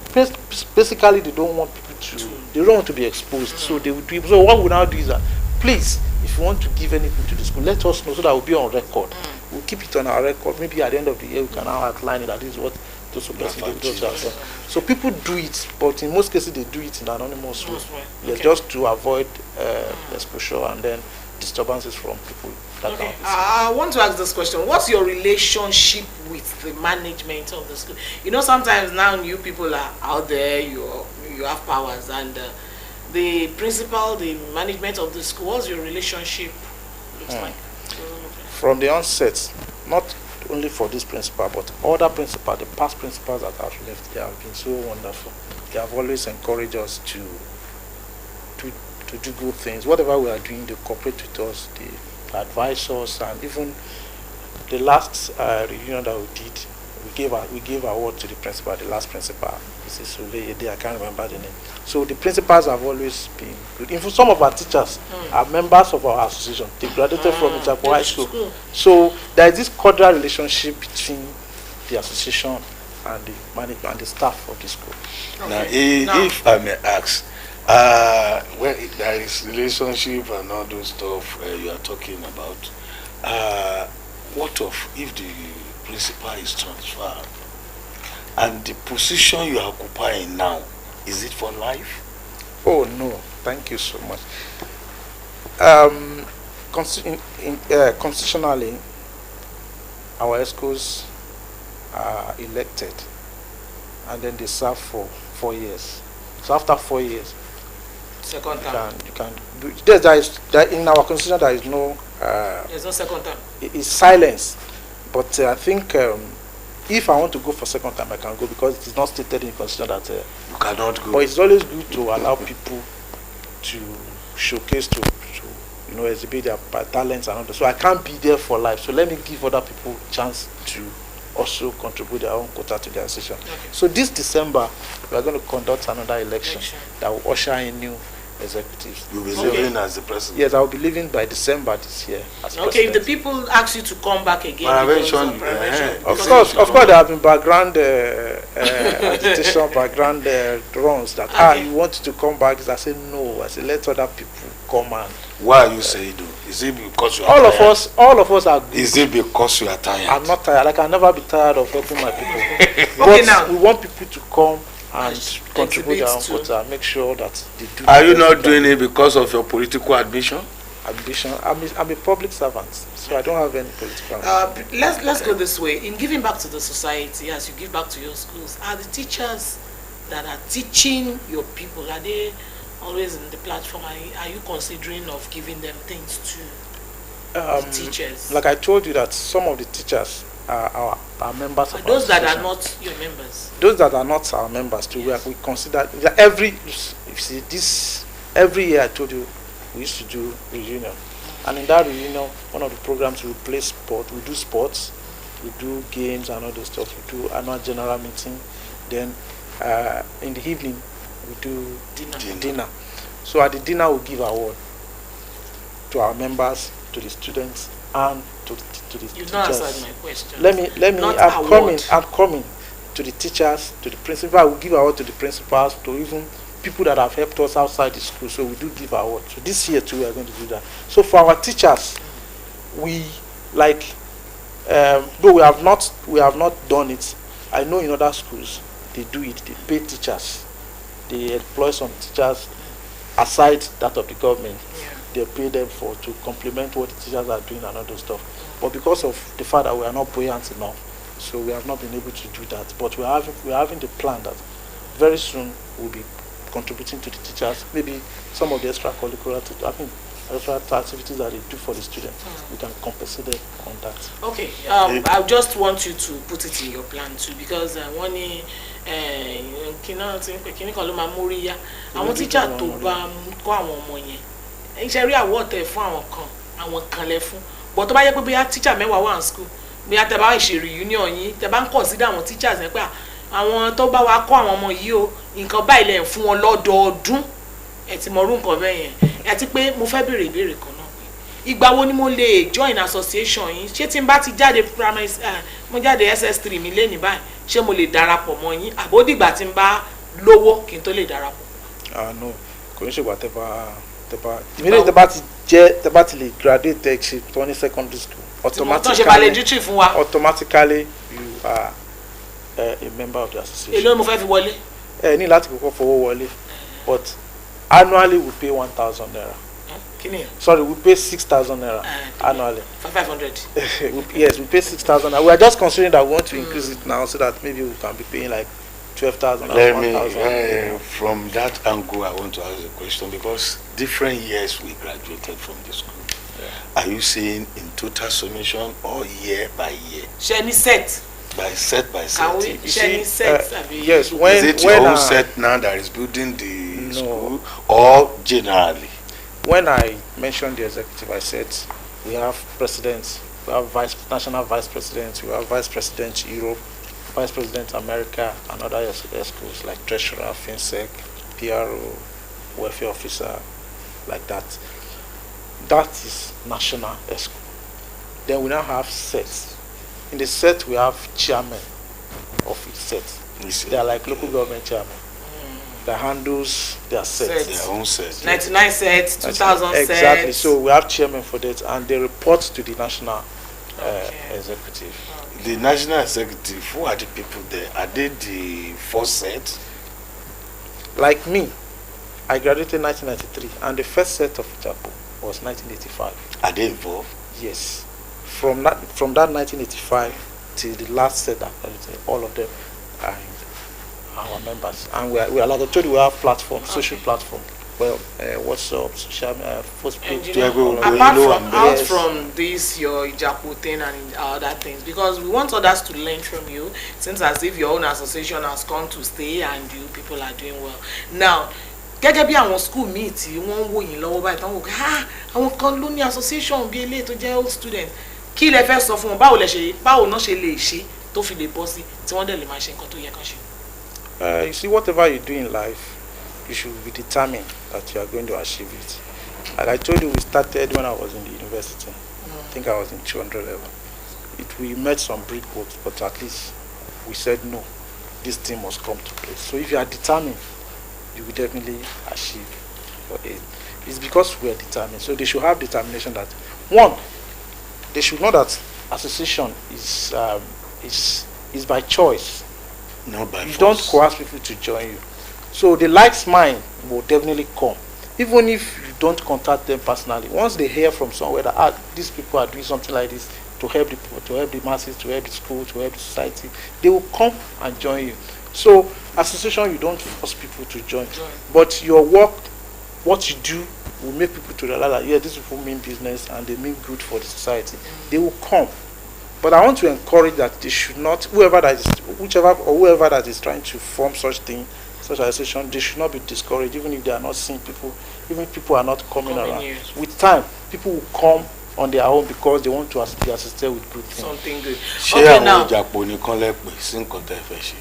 Basically, they don't want people to, they don't want to be exposed. So they would do. So what we now do is that, please, if you want to give anything to the school, let us know so that we'll be on record. We'll keep it on our record. Maybe at the end of the year, we can now outline it. That is what those persons have done. So people do it, but in most cases, they do it in an anonymous way. Yes,
Okay.
just to avoid exposure and then disturbances from people. That
Okay.
kind of
I want to ask this question. What's your relationship with the management of the school? You know, sometimes now new people are out there, you have powers, and the principal, the management of the school, what's your relationship looks like?
from the onset, not only for this principal, but other principals, the past principals that have left, they have been so wonderful. They have always encouraged us to do good things. Whatever we are doing, they cooperate with us, they advise us, and even the last reunion that we did, we gave award to the principal, the last principal. This is Sule, I can't remember the name. So the principals have always been good. Even some of our teachers are members of our association. They graduated from Ijapo High School. So there is this cordial relationship between the association and the management and the staff of the school.
Now, if I may ask, when there is relationship and all those stuff you are talking about, what of if the principal is transferred and the position you are occupying now, is it for life?
Oh no, thank you so much. Constitutionally, our ESCOs are elected and then they serve for 4 years. So after 4 years,
Second term.
you can do. There in our constitution there is no.
There's no second term.
It's silence, but I think if I want to go for second time, I can go because it is not stated in the constitution that.
You cannot go.
But it's always good to allow people to showcase to exhibit their talents and all that. So I can't be there for life. So let me give other people a chance to also contribute their own quota to the association.
Okay.
So this December we are going to conduct another election that will usher in new executives.
You'll be
Okay.
serving as the president.
Yes, I will be leaving by December this year as
Okay, if the
president.
people ask you to come back again because
Prevention,
of prevention,
yeah.
Of course, there have been background agitation, background runs that
Okay.
you want to come back. I say no. I say let other people come and
Why are you saying no? Is it because you are
all
tired?
of us are good.
Is it because you are tired?
I'm not tired. I can never be tired of helping my people.
Okay, now.
But we want people to come and
And
contribute their own
exhibit
quota. Make sure that they do.
Are
the
you
best
not
they can.
doing it because of your political ambition?
Ambition? I'm a public servant, so I don't have any political ambition.
let's go this way. In giving back to the society, as you give back to your schools, are the teachers that are teaching your people, are they always in the platform? Are you considering of giving them things to teachers?
Like I told you that some of the teachers are members of
Those
our
that are
association.
not your members.
Those that are not our members too,
Yes.
we consider that every year I told you we used to do reunion, and in that reunion one of the programs we play sport, we do sports, we do games and all those stuff, we do annual general meeting, then in the evening we do dinner. So at the dinner we give award to our members, to the students, and to the
You've
teachers.
not answered my question.
Let me.
Not
I'm
award.
coming to the teachers, to the principal. I will give award to the principals, to even people that have helped us outside the school. So we do give award. So this year too, we are going to do that. So for our teachers, we like. Though we have not done it. I know in other schools they do it. They pay teachers. They employ some teachers aside that of the government.
Yeah.
They pay them to complement what the teachers are doing and all those stuff. But because of the fact that we are not buoyant enough, so we have not been able to do that. But we are having the plan that very soon we'll be contributing to the teachers. Maybe some of the extracurricular activities that they do for the students, we can compensate them on that.
Okay, I just want you to put it in your plan too, because wọ́n ní kíní kan ló máa mórí yá àwọn tíjà tó bá kọ́ àwọn ọmọ yẹn iṣẹ́ rí àwọ̀ tẹ̀ fún àwọn kan lẹ fún but tó bá yẹ pé bóyá tíjà mẹ́wàá wà ní school bóyá tẹ bá ṣe reunion yín tẹ bá ń consider àwọn teachers yẹn pé àwọn tó bá wa kọ́ àwọn ọmọ yìí o nǹkan báyìí lẹ̀ ń fún wọn lọ́dọọdún ẹ ti mọ̀rú nǹkan bẹ́ẹ̀ yẹn àti pé mo fẹ́ béèrè ìbéèrè kan náà pé ìgbà wo ni mo lè join association yín ṣé tí n bá ti jáde primary mo jáde ss3 mi lé ní báyìí ṣé mo lè darapọ̀ mọ́ yín àbódìgbà tí n bá lówó kí n tó lè darapọ̀.
No kò ní ṣègbà ìmílẹ̀ tẹ́ bá ti lè graduate tech ṣe tó ní secondary school automatically you are a member of the association.
èló mo fẹ́ fi wọlé.
Ní láti kọ́kọ́ fowó wọlé but annually we pay 1,000 naira.
Kini?
Sorry, we pay 6,000 naira annually.
500.
Yes, we pay 6,000. We are just considering that we want to increase it now so that maybe we can be paying like 12,000 or 1,000.
From that angle, I want to ask a question because different years we graduated from the school. Yeah. Are you saying in total summation or year by year?
Shany set.
By set.
Shany set.
Yes.
Is it your own set now that is building the school or generally?
When I mentioned the executive, I said we have presidents, we have national vice presidents, we have vice president Europe, vice president America, and other schools like treasurer, FinSec, PRO, welfare officer, like that. That is national school. Then we now have sets. In the set we have chairman of each set. They are like local government chairman. That handles their sets.
Their own sets.
99 sets, 2000 sets.
Exactly. So we have chairman for that, and they report to the national executive.
The national executive, who are the people there? Are they the first set?
Like me, I graduated in 1993, and the first set of Ijapo was 1985.
Are they involved?
Yes. From that 1985 till the last set, all of them are our members, and we are like I told you, we have platform, social platform. Well, WhatsApp, social Facebook.
Apart from this, your Ijapo thing and other things, because we want others to learn from you, since as if your own association has come to stay and you people are doing well. Now, gẹ́gẹ́ bí àwọn school míì tí wọ́n ń wò yín lọ́wọ́ báyìí tán wò pé àwọn kan ló ní association bí eléyìí tó jẹ́ old student kí lẹ fẹ́ sọ fún wọn báwo náà ṣe lè ṣe tó fi lè bọ́ sí tí wọ́n dẹ̀ lè máa ṣe nǹkan tó yẹ kán ṣe.
You see, whatever you do in life, you should be determined that you are going to achieve it. Like I told you, we started when I was in the university. I think I was in 200 level. We met some brickworks, but at least we said no, this thing must come to place. So if you are determined, you will definitely achieve your aim. It's because we are determined. So they should have determination that, one, they should know that association is by choice.
Not by
You
force.
don't coerce people to join you. So the likes mind will definitely come. Even if you don't contact them personally, once they hear from somewhere that these people are doing something like this to help the people, to help the masses, to help the school, to help the society, they will come and join you. So association, you don't force people to join, but your work, what you do, will make people to realize that, yeah, these people mean business and they mean good for the society. They will come. But I want to encourage that they should not, whoever that is trying to form such thing, such association, they should not be discouraged, even if they are not seeing people, even if people are not coming around.
Yes.
With time, people will come on their own because they want to be assisted with good things.
Something good.
ṣé
Okay,
àwọn
now.
ìjàpọ̀ nìkan lẹ pè sí nǹkan tẹ́ fẹ́ ṣe.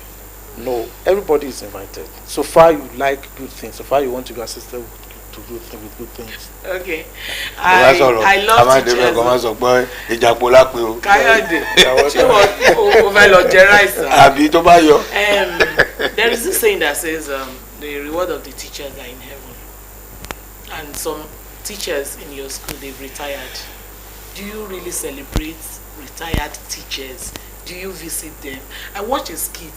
No, everybody is invited. So far you like good things, so far you want to be assisted to good things, with good things.
Okay.
Bàbá sọ̀rọ̀
I
a
love
máa débẹ̀ kọ́ máa
teachers.
sọ pé ìjàpọ̀ lápẹ́ o.
Káyọ̀dé, ṣé o fẹ́ lọ jẹ rice?
Àbí tó bá yọ.
There is this saying that says the reward of the teachers are in heaven. And some teachers in your school, they've retired. Do you really celebrate retired teachers? Do you visit them? I watched a skit,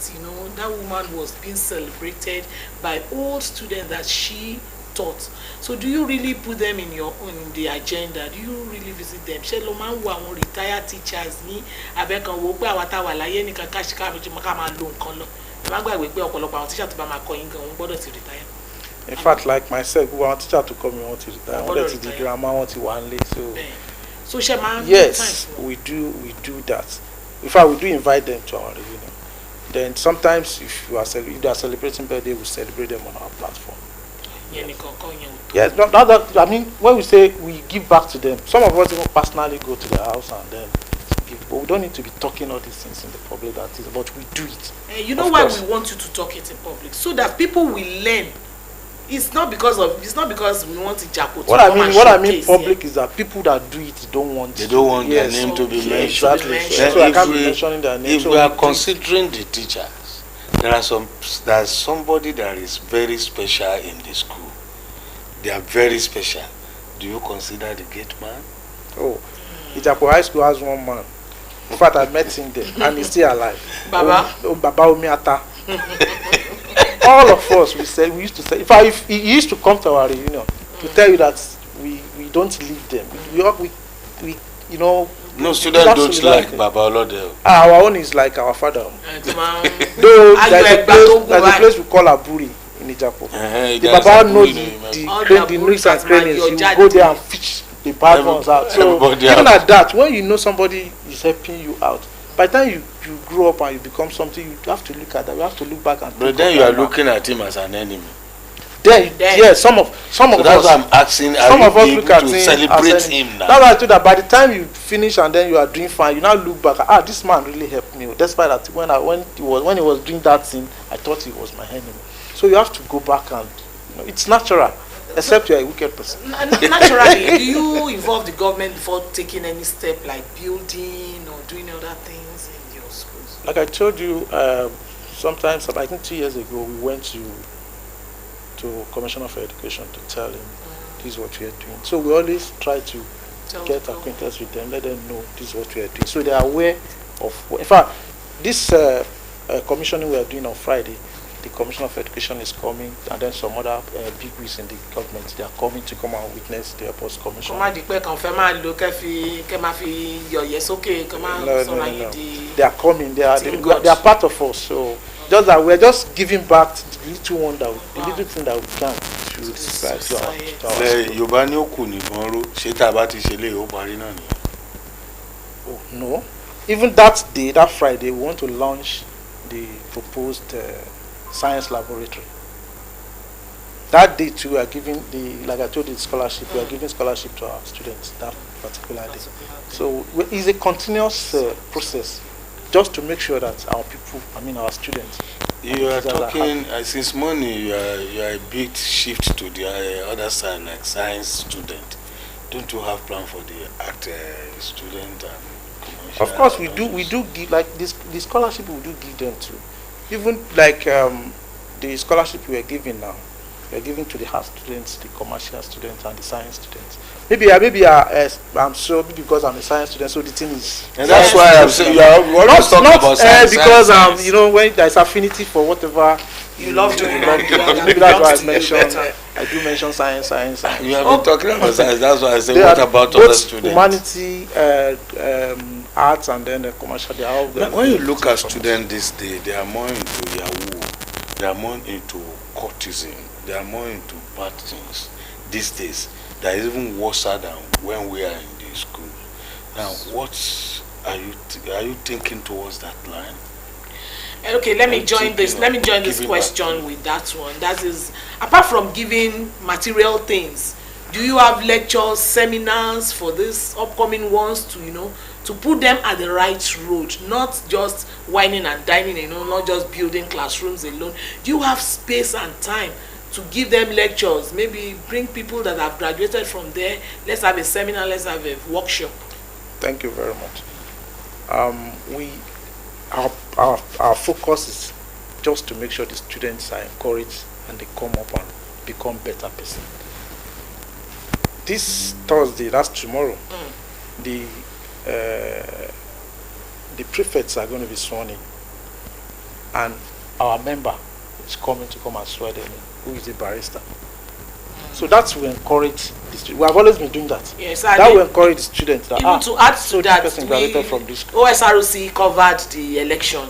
that woman was being celebrated by old students that she taught. So do you really put them in the agenda? Do you really visit them? Ṣé ló máa ń wo àwọn retired teachers ní abẹ́kan wo pé àwa tá wà láyé nìkan káṣíká àbíjú ká máa lo nǹkan lọ? Ẹ má gbàgbé pé ọ̀pọ̀lọpọ̀ àwọn teacher tó bá máa kọ́ yín gan wọ́n gbọ́dọ̀ ti retire.
In fact, like myself, we want teacher to come, we want to retire.
I
I
wanted
wanted
to
to the
retire.
grandma, want to one late. So
So ṣé máa ń
yes, we do that. In fact, we do invite them to our reunion. Then sometimes if they are celebrating birthday, we celebrate them on our platform.
yẹn nìkan kọ́ yẹn ò tó.
Yes, not that, I mean, when we say we give back to them, some of us even personally go to their house and then give. But we don't need to be talking all these things in the public, but we do it.
You know
Of
why
course.
we want you to talk it in public? So that people will learn. It's not because we want to jackpot.
What I mean public is that people that do it don't want
They don't want their
yes,
name to be
okay,
mentioned.
Exactly.
Then
So I
if
can't be
we-
mentioning their name.
If
So
we are
do it.
considering the teachers, there's somebody that is very special in the school. They are very special. Do you consider the gate man?
Oh, Ijapo High School has one man. In fact, I met him there, and he's still alive.
Baba?
Baba Omiata. All of us, we used to say. In fact, if he used to come to our reunion to tell you that we don't leave them. We
No student
that's
don't
solidarity.
like Baba Olode.
Our own is like our father.
Though
Though
Ayọ̀
there's
Ẹ̀gbá tó gùn
a
báyìí.
place we call Aburi in Ijapo. The
There's
Baba
a
knows
bully,
the
All
crane,
the
the
bullies
nooks and
that might
crannies.
your
You
judge
go there
do.
and fish the bad ones out. So
everybody
even
out.
at that, when you know somebody is helping you out, by the time you grow up and you become something, you have to look at that. You have to look back and.
But
think
then
of
you are
that man.
looking at him as an enemy.
Then yes, some of
So that's why
us.
I'm asking,
Some
are
of us
you
look
able
at
to
him
celebrate
as
him now?
That's why I told that by the time you finish and then you are doing fine, you now look back. This man really helped me. Despite that, when he was doing that thing, I thought he was my enemy. So you have to go back and it's natural, except you are a wicked person.
Naturally, do you involve the government before taking any step like building or doing other things in your schools?
Like I told you, sometimes I think 2 years ago we went to Commissioner for Education to tell him this is what we are doing. So we always try to get acquaintance with them, let them know this is what we are doing. So they are aware of. In fact, this commissioning we are doing on Friday, the Commissioner of Education is coming, and then some other big wigs in the government, they are coming to come and witness the airport's commission.
Kó má di pé kàn fẹ́ máa lo kẹ́ máa fi yọ̀yẹ́ sókè kẹ́ máa sọ̀rọ̀ yìí di.
They are coming. They
Team God.
are part of us. So just that we are just giving back the little one that the little thing that we can to the society. To our
Ṣé
school.
Yorùbá ní òkú nìbọn ró ṣé tá a bá ti ṣe lé ó parí náà nìyẹn?
Oh, no. Even that day, that Friday, we want to launch the proposed science laboratory. That day too, we are giving like I told you, the scholarship. We are giving scholarship to our students that particular day. So it's a continuous process, just to make sure that our people, our students,
You are
teachers are
talking
happy.
since morning. You are a big shift to the other side, like science student. Don't you have plan for the art student and commercial?
Of course, we do give like this. The scholarship we do give them too. Even like the scholarship we are giving now, we are giving to the art students, the commercial students, and the science students. I'm sure maybe because I'm a science student, so the thing is.
And that's why I'm saying we always talk about science.
Because
science.
you know, when there's affinity for whatever
You love doing
love
it.
doing, maybe that's why I mentioned. I do mention science.
You have been talking about science. That's why I say,
They
what
are
about
both
other students?
humanity, arts, and then commercial. They are all there.
When you look at students this day, they are more into Yahoo. They are more into courtesan. They are more into bad things these days. That is even worse than when we are in the school. Now, what are you thinking towards that line?
Okay, let me
I'm
join this.
thinking
Let me
of
join this
giving
question
back.
with that one. That is, apart from giving material things, do you have lectures, seminars for these upcoming ones to to put them at the right road, not just whining and dining, not just building classrooms alone? Do you have space and time to give them lectures? Maybe bring people that have graduated from there. Let's have a seminar. Let's have a workshop.
Thank you very much. Our focus is just to make sure the students are encouraged and they come up and become better person. This Thursday, that's tomorrow, the prefects are going to be sworn in, and our member is coming to come and swear them in, who is a barrister. So that will encourage the students. We have always been doing that.
Yes,
That will encourage the students that
even to add
so
to that,
this person graduated from this school.
OSRC covered the election,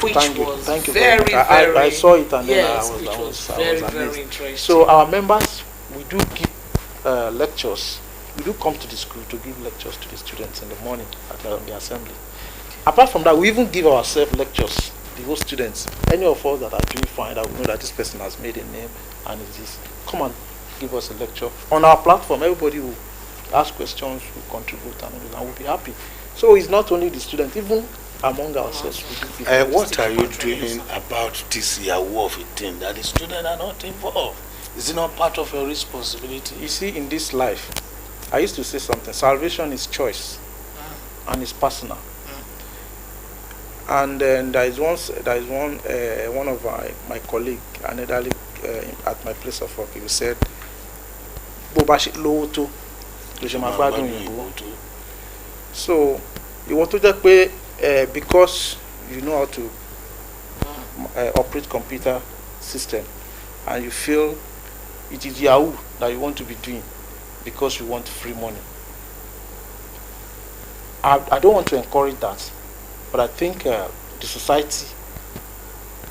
which was
Thank you
very,
much.
very.
I saw it and
yes,
then
which
I
was
was
very,
amazed.
very interesting.
So our members, we do give lectures. We do come to the school to give lectures to the students in the morning at the assembly. Apart from that, we even give ourselves lectures, the whole students. Any of us that are doing fine, that we know that this person has made a name and is this, come and give us a lecture on our platform. Everybody will ask questions, will contribute, and we'll be happy. So it's not only the student, even among ourselves. We do give
What are you doing about this Yahoo of a thing that the students are not involved? Is it not part of your responsibility?
You see, in this life, I used to say something. Salvation is choice, and it's personal. And then there is one of my colleague, an elderly, at my place of work. He said, "Bó bá ṣe lówó tó, ló ṣe máa gbádùn òyìnbó." So ìwọ tó jẹ́ pé because you know how to operate computer system, and you feel it is Yahoo that you want to be doing because you want free money. I don't want to encourage that, but I think the society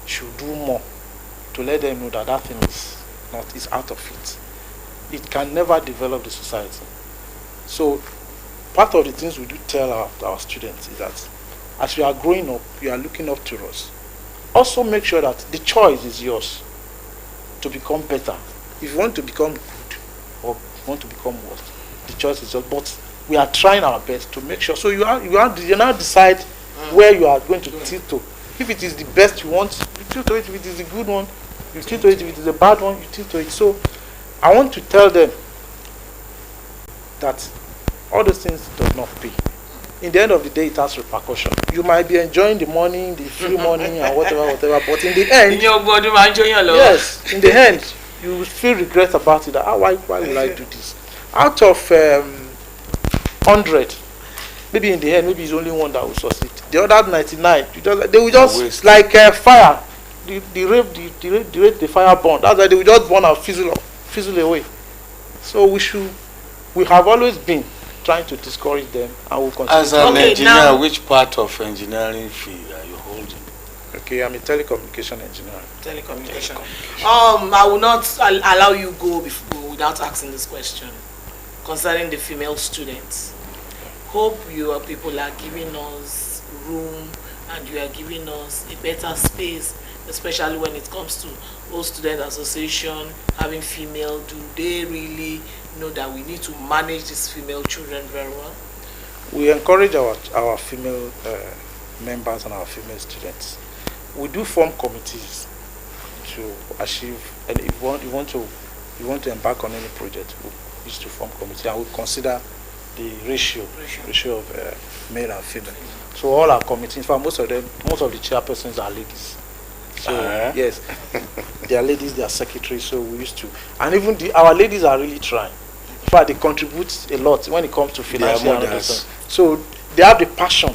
should do more to let them know that that thing is out of it. It can never develop the society. So part of the things we do tell our students is that as you are growing up, you are looking up to us. Also make sure that the choice is yours to become better. If you want to become good or want to become worse, the choice is yours. But we are trying our best to make sure. So you now decide where you are going to tilt to. If it is the best you want, you tilt to it. If it is the good one, you tilt to it. If it is the bad one, you tilt to it. So I want to tell them that all those things does not pay. In the end of the day, it has repercussion. You might be enjoying the money, the free money, and whatever, but in the end, yes, in the end, you will feel regret about it. That, why will I do this? Out of 100, maybe in the end, maybe it's only one that will succeed. The other 99, they will just like fire. The fire burn. That's why they will just burn and fizzle away. So we have always been trying to discourage them, and we'll continue.
As an engineer, which part of engineering field are you holding?
Okay, I'm a telecommunication engineer.
Telecommunication. I will not allow you go without asking this question concerning the female students. Hope your people are giving us room and you are giving us a better space, especially when it comes to old student association having female. Do they really know that we need to manage these female children very well?
We encourage our female members and our female students, we do form committees to achieve, and if you want to embark on any project, we used to form committee, and we consider the ratio of male and female. So all our committees, in fact, most of the chairpersons are ladies. So yes, they are ladies, they are secretaries. So we used to, and even our ladies are really trying. In fact, they contribute a lot when it comes to financial and other things. So they have the passion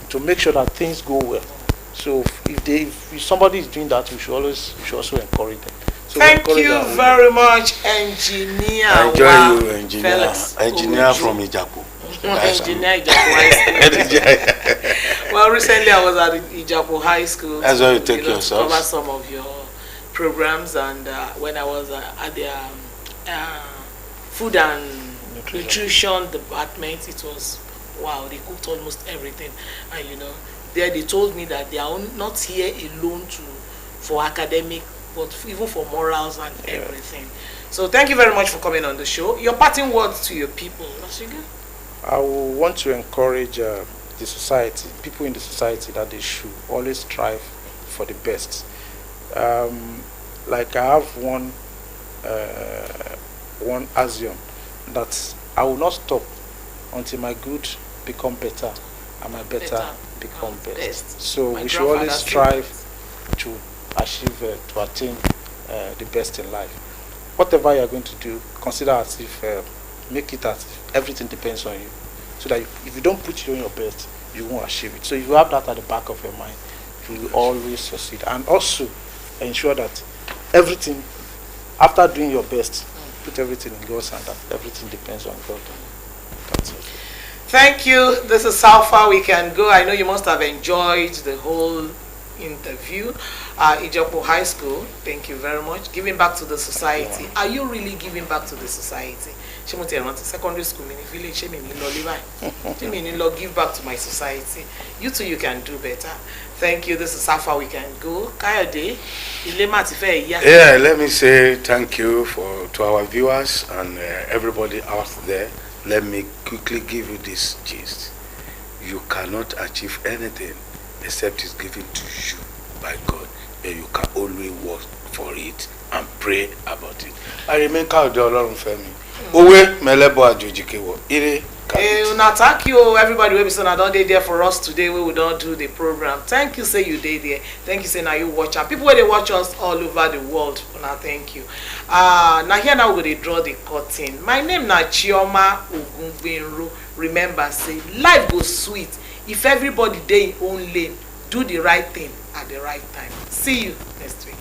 to make sure that things go well. So if somebody is doing that, we should also encourage them. So
thank you very much, engineer.
I enjoy you, engineer.
Felix
Engineer
Ojo.
from Ijapo.
Engineer Ijapo High School. Well, recently I was at Ijapo High School.
That's why you take
to
yourself.
cover some of your programs, and when I was at the food and nutrition department, it was wow. They cooked almost everything, and there they told me that they are not here alone for academic, but even for morals and everything. So thank you very much for coming on the show. Your parting words to your people.
I will want to encourage the society, people in the society, that they should always strive for the best. Like I have one axiom that I will not stop until my good become better and my better become best. So we should always strive to achieve, to attain the best in life. Whatever you are going to do, consider as if, make it as if everything depends on you. So that if you don't put your best, you won't achieve it. So if you have that at the back of your mind, you will always succeed. And also ensure that everything, after doing your best, put everything in God's hand, that everything depends on God. That's it.
Thank you. This is how far we can go. I know you must have enjoyed the whole interview. Ijapo High School, thank you very much. Giving back to the society. Are you really giving back to the society? Secondary school, village, give back to my society. You too, you can do better. Thank you. This is how far we can go. Kayode,
yeah, let me say thank you to our viewers and everybody out there. Let me quickly give you this gist. You cannot achieve anything except it's given to you by God, and you can only work for it and pray about it. I remain Kayode Olorunfemi. Owe melebo ajojikewo. Ire.
Thank you, everybody. We be saying don't dey there for us today. We don't do the program. Thank you, say you dey there. Thank you, say now you watch us. People where they watch us all over the world. Now thank you. Now here now we go draw the curtain. My name na Chioma Ogunbenro. Remember, say life goes sweet if everybody dey in own lane, do the right thing at the right time. See you next week.